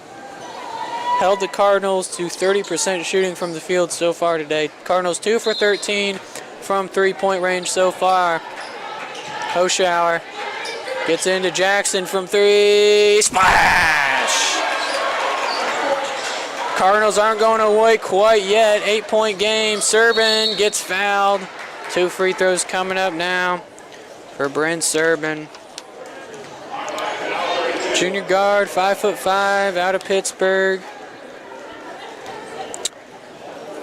held the Cardinals to 30% shooting from the field so far today. Cardinals 2 for 13 from three-point range so far. Hoschauer gets into Jackson from three. Splash! Cardinals aren't going away quite yet. 8-point game. Serban gets fouled. 2 free throws coming up now for Brent Serban. Junior guard, 5'5", out of Pittsburgh.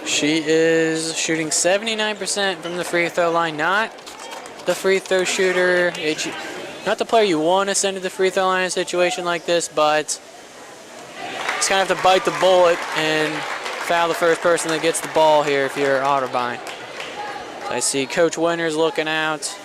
She is shooting 79% from the free throw line. Not the free throw shooter. Not the player you want to send to the free throw line in a situation like this, but just kind of have to bite the bullet and foul the first person that gets the ball here if you're Otterbein. So I see Coach Winters looking out.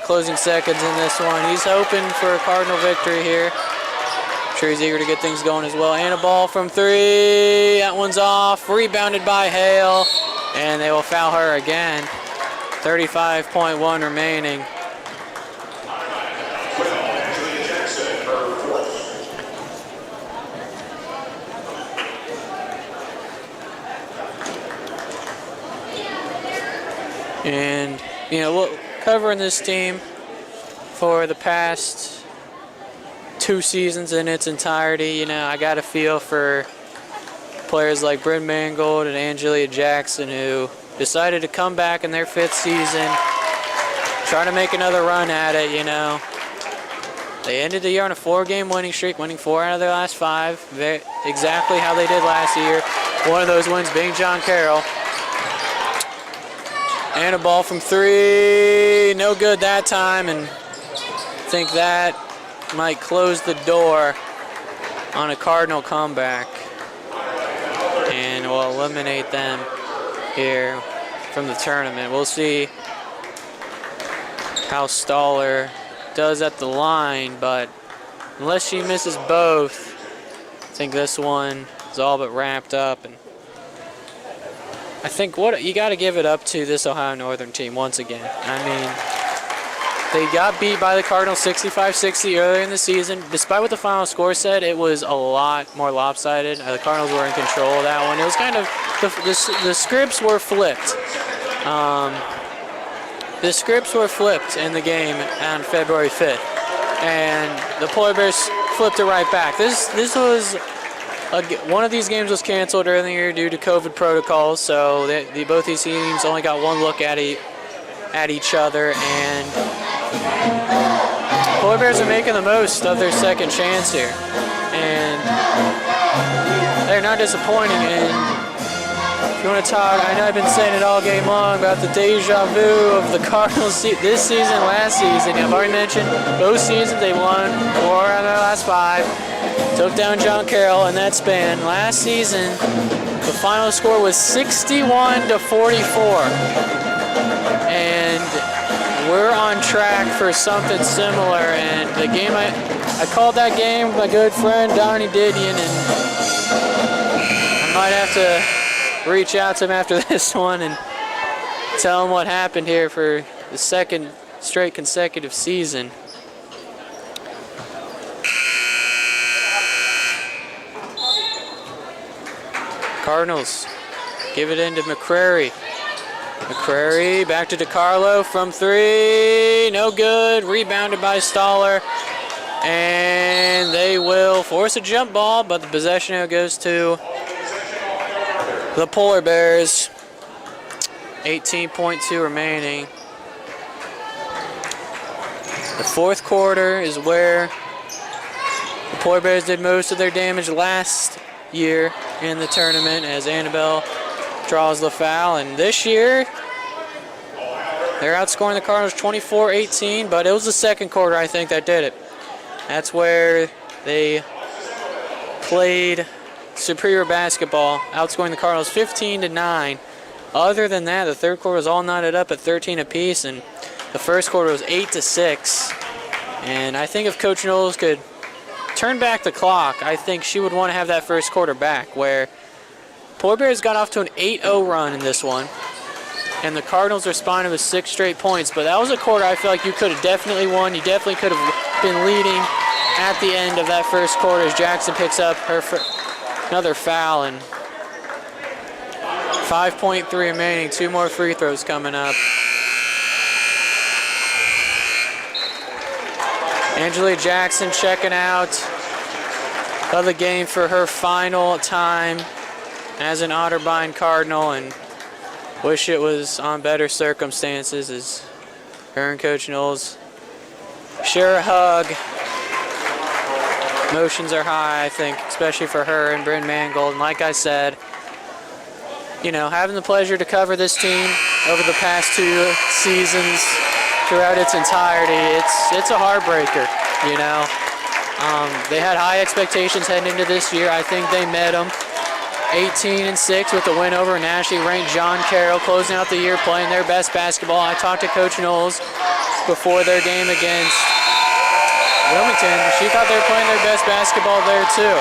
Closing seconds in this one. He's hoping for a Cardinal victory here. I'm sure he's eager to get things going as well. And a ball from three. That one's off. Rebounded by Hale. And they will foul her again. 35.1 remaining. And, you know, covering this team for the past 2 seasons in its entirety, you know, I got a feel for players like Bryn Mangold and Angelia Jackson who decided to come back in their 5th season, try to make another run at it, you know. They ended the year on a 4-game winning streak, winning 4 out of their last 5, exactly how they did last year. One of those wins being John Carroll. And a ball from three, no good that time, and I think that might close the door on a Cardinal comeback. And we'll eliminate them here from the tournament. We'll see how Stoller does at the line, but unless she misses both, I think this one is all but wrapped up. And I think what you got to give it up to this Ohio Northern team once again. I mean, they got beat by the Cardinals 65-60 earlier in the season. Despite what the final score said, it was a lot more lopsided. The Cardinals were in control of that one. It was kind of the scripts were flipped. The scripts were flipped in the game on February 5th, and the Polar Bears flipped it right back. This was. One of these games was canceled earlier due to COVID protocols, so both these teams only got one look at each other, and Polar Bears are making the most of their second chance here, and they're not disappointing. And if you want to talk, I know I've been saying it all game long about the deja vu of the Cardinals this season, last season. I've already mentioned both seasons they won 4 out of their last 5. Took down John Carroll in that span. Last season, the final score was 61-44. And we're on track for something similar. And the game, I called that game with my good friend Donnie Didion, and I might have to reach out to him after this one and tell him what happened here for the second straight consecutive season. Cardinals give it into McCrary. McCrary back to DiCarlo from three. No good. Rebounded by Stoller. And they will force a jump ball, but the possession now goes to the Polar Bears. 18.2 remaining. The fourth quarter is where the Polar Bears did most of their damage last year in the tournament as Annabelle draws the foul, and this year they're outscoring the Cardinals 24-18, but it was the second quarter I think that did it. That's where they played superior basketball, outscoring the Cardinals 15-9. Other than that, the third quarter was all knotted up at 13 apiece, and the first quarter was 8-6. And I think if Coach Knowles could turn back the clock, I think she would want to have that first quarter back, where Polar Bears got off to an 8-0 run in this one, and the Cardinals responded with 6 straight points. But that was a quarter I feel like you could have definitely won. You definitely could have been leading at the end of that first quarter as Jackson picks up her another foul, and 5.3 remaining, 2 more free throws coming up. Angela Jackson checking out of the game for her final time as an Otterbein Cardinal, and wish it was on better circumstances as her and Coach Knowles share a hug. Emotions are high, I think, especially for her and Bryn Mangold. And like I said, you know, having the pleasure to cover this team over the past 2 seasons throughout its entirety, it's a heartbreaker, you know. They had high expectations heading into this year. I think they met them. 18-6 with the win over nationally ranked John Carroll, closing out the year playing their best basketball. I talked to Coach Knowles before their game against Wilmington. She thought they were playing their best basketball there too.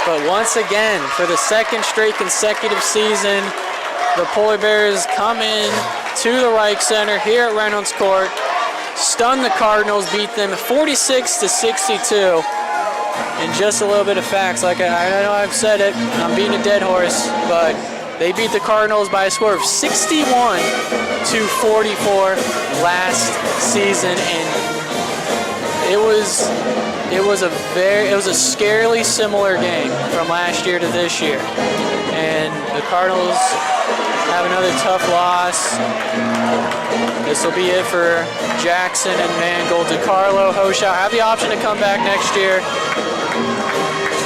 But once again, for the 2nd straight consecutive season, the Polar Bears come in to the Rike Center here at Reynolds Court, stun the Cardinals, beat them 46-62. And just a little bit of facts, like I know I've said it, I'm beating a dead horse, but they beat the Cardinals by a score of 61-44 last season, and it was a scarily similar game from last year to this year. And the Cardinals have another tough loss. This will be it for Jackson and Mangold. DeCarlo, Hoshow have the option to come back next year.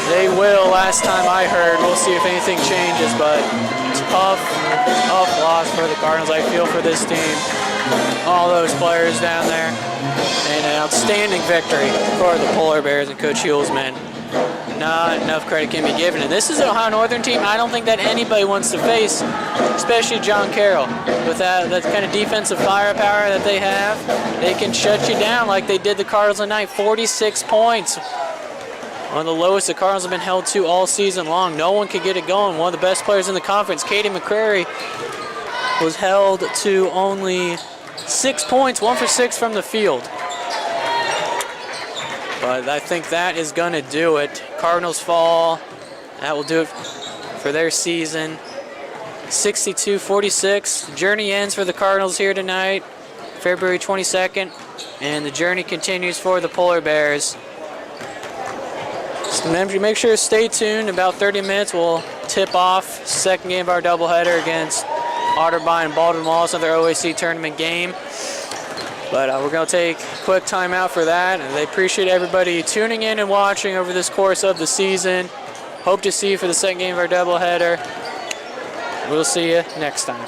They will, last time I heard. We'll see if anything changes, but tough loss for the Cardinals. I feel for this team, all those players down there, and an outstanding victory for the Polar Bears and Coach Huell's men. Not enough credit can be given. And this is an Ohio Northern team I don't think that anybody wants to face, especially John Carroll. With that kind of defensive firepower that they have, they can shut you down like they did the Cardinals tonight. 46 points. One of the lowest the Cardinals have been held to all season long. No one could get it going. One of the best players in the conference, Katie McCrary, was held to only 6 points, 1 for 6 from the field. But I think that is going to do it. Cardinals fall. That will do it for their season. 62-46. The journey ends for the Cardinals here tonight, February 22nd. And the journey continues for the Polar Bears. So make sure to stay tuned. In about 30 minutes, we'll tip off second game of our doubleheader against Otterbein and Baldwin Wallace, another OAC tournament game. But we're going to take a quick time out for that. And I appreciate everybody tuning in and watching over this course of the season. Hope to see you for the second game of our doubleheader. We'll see you next time.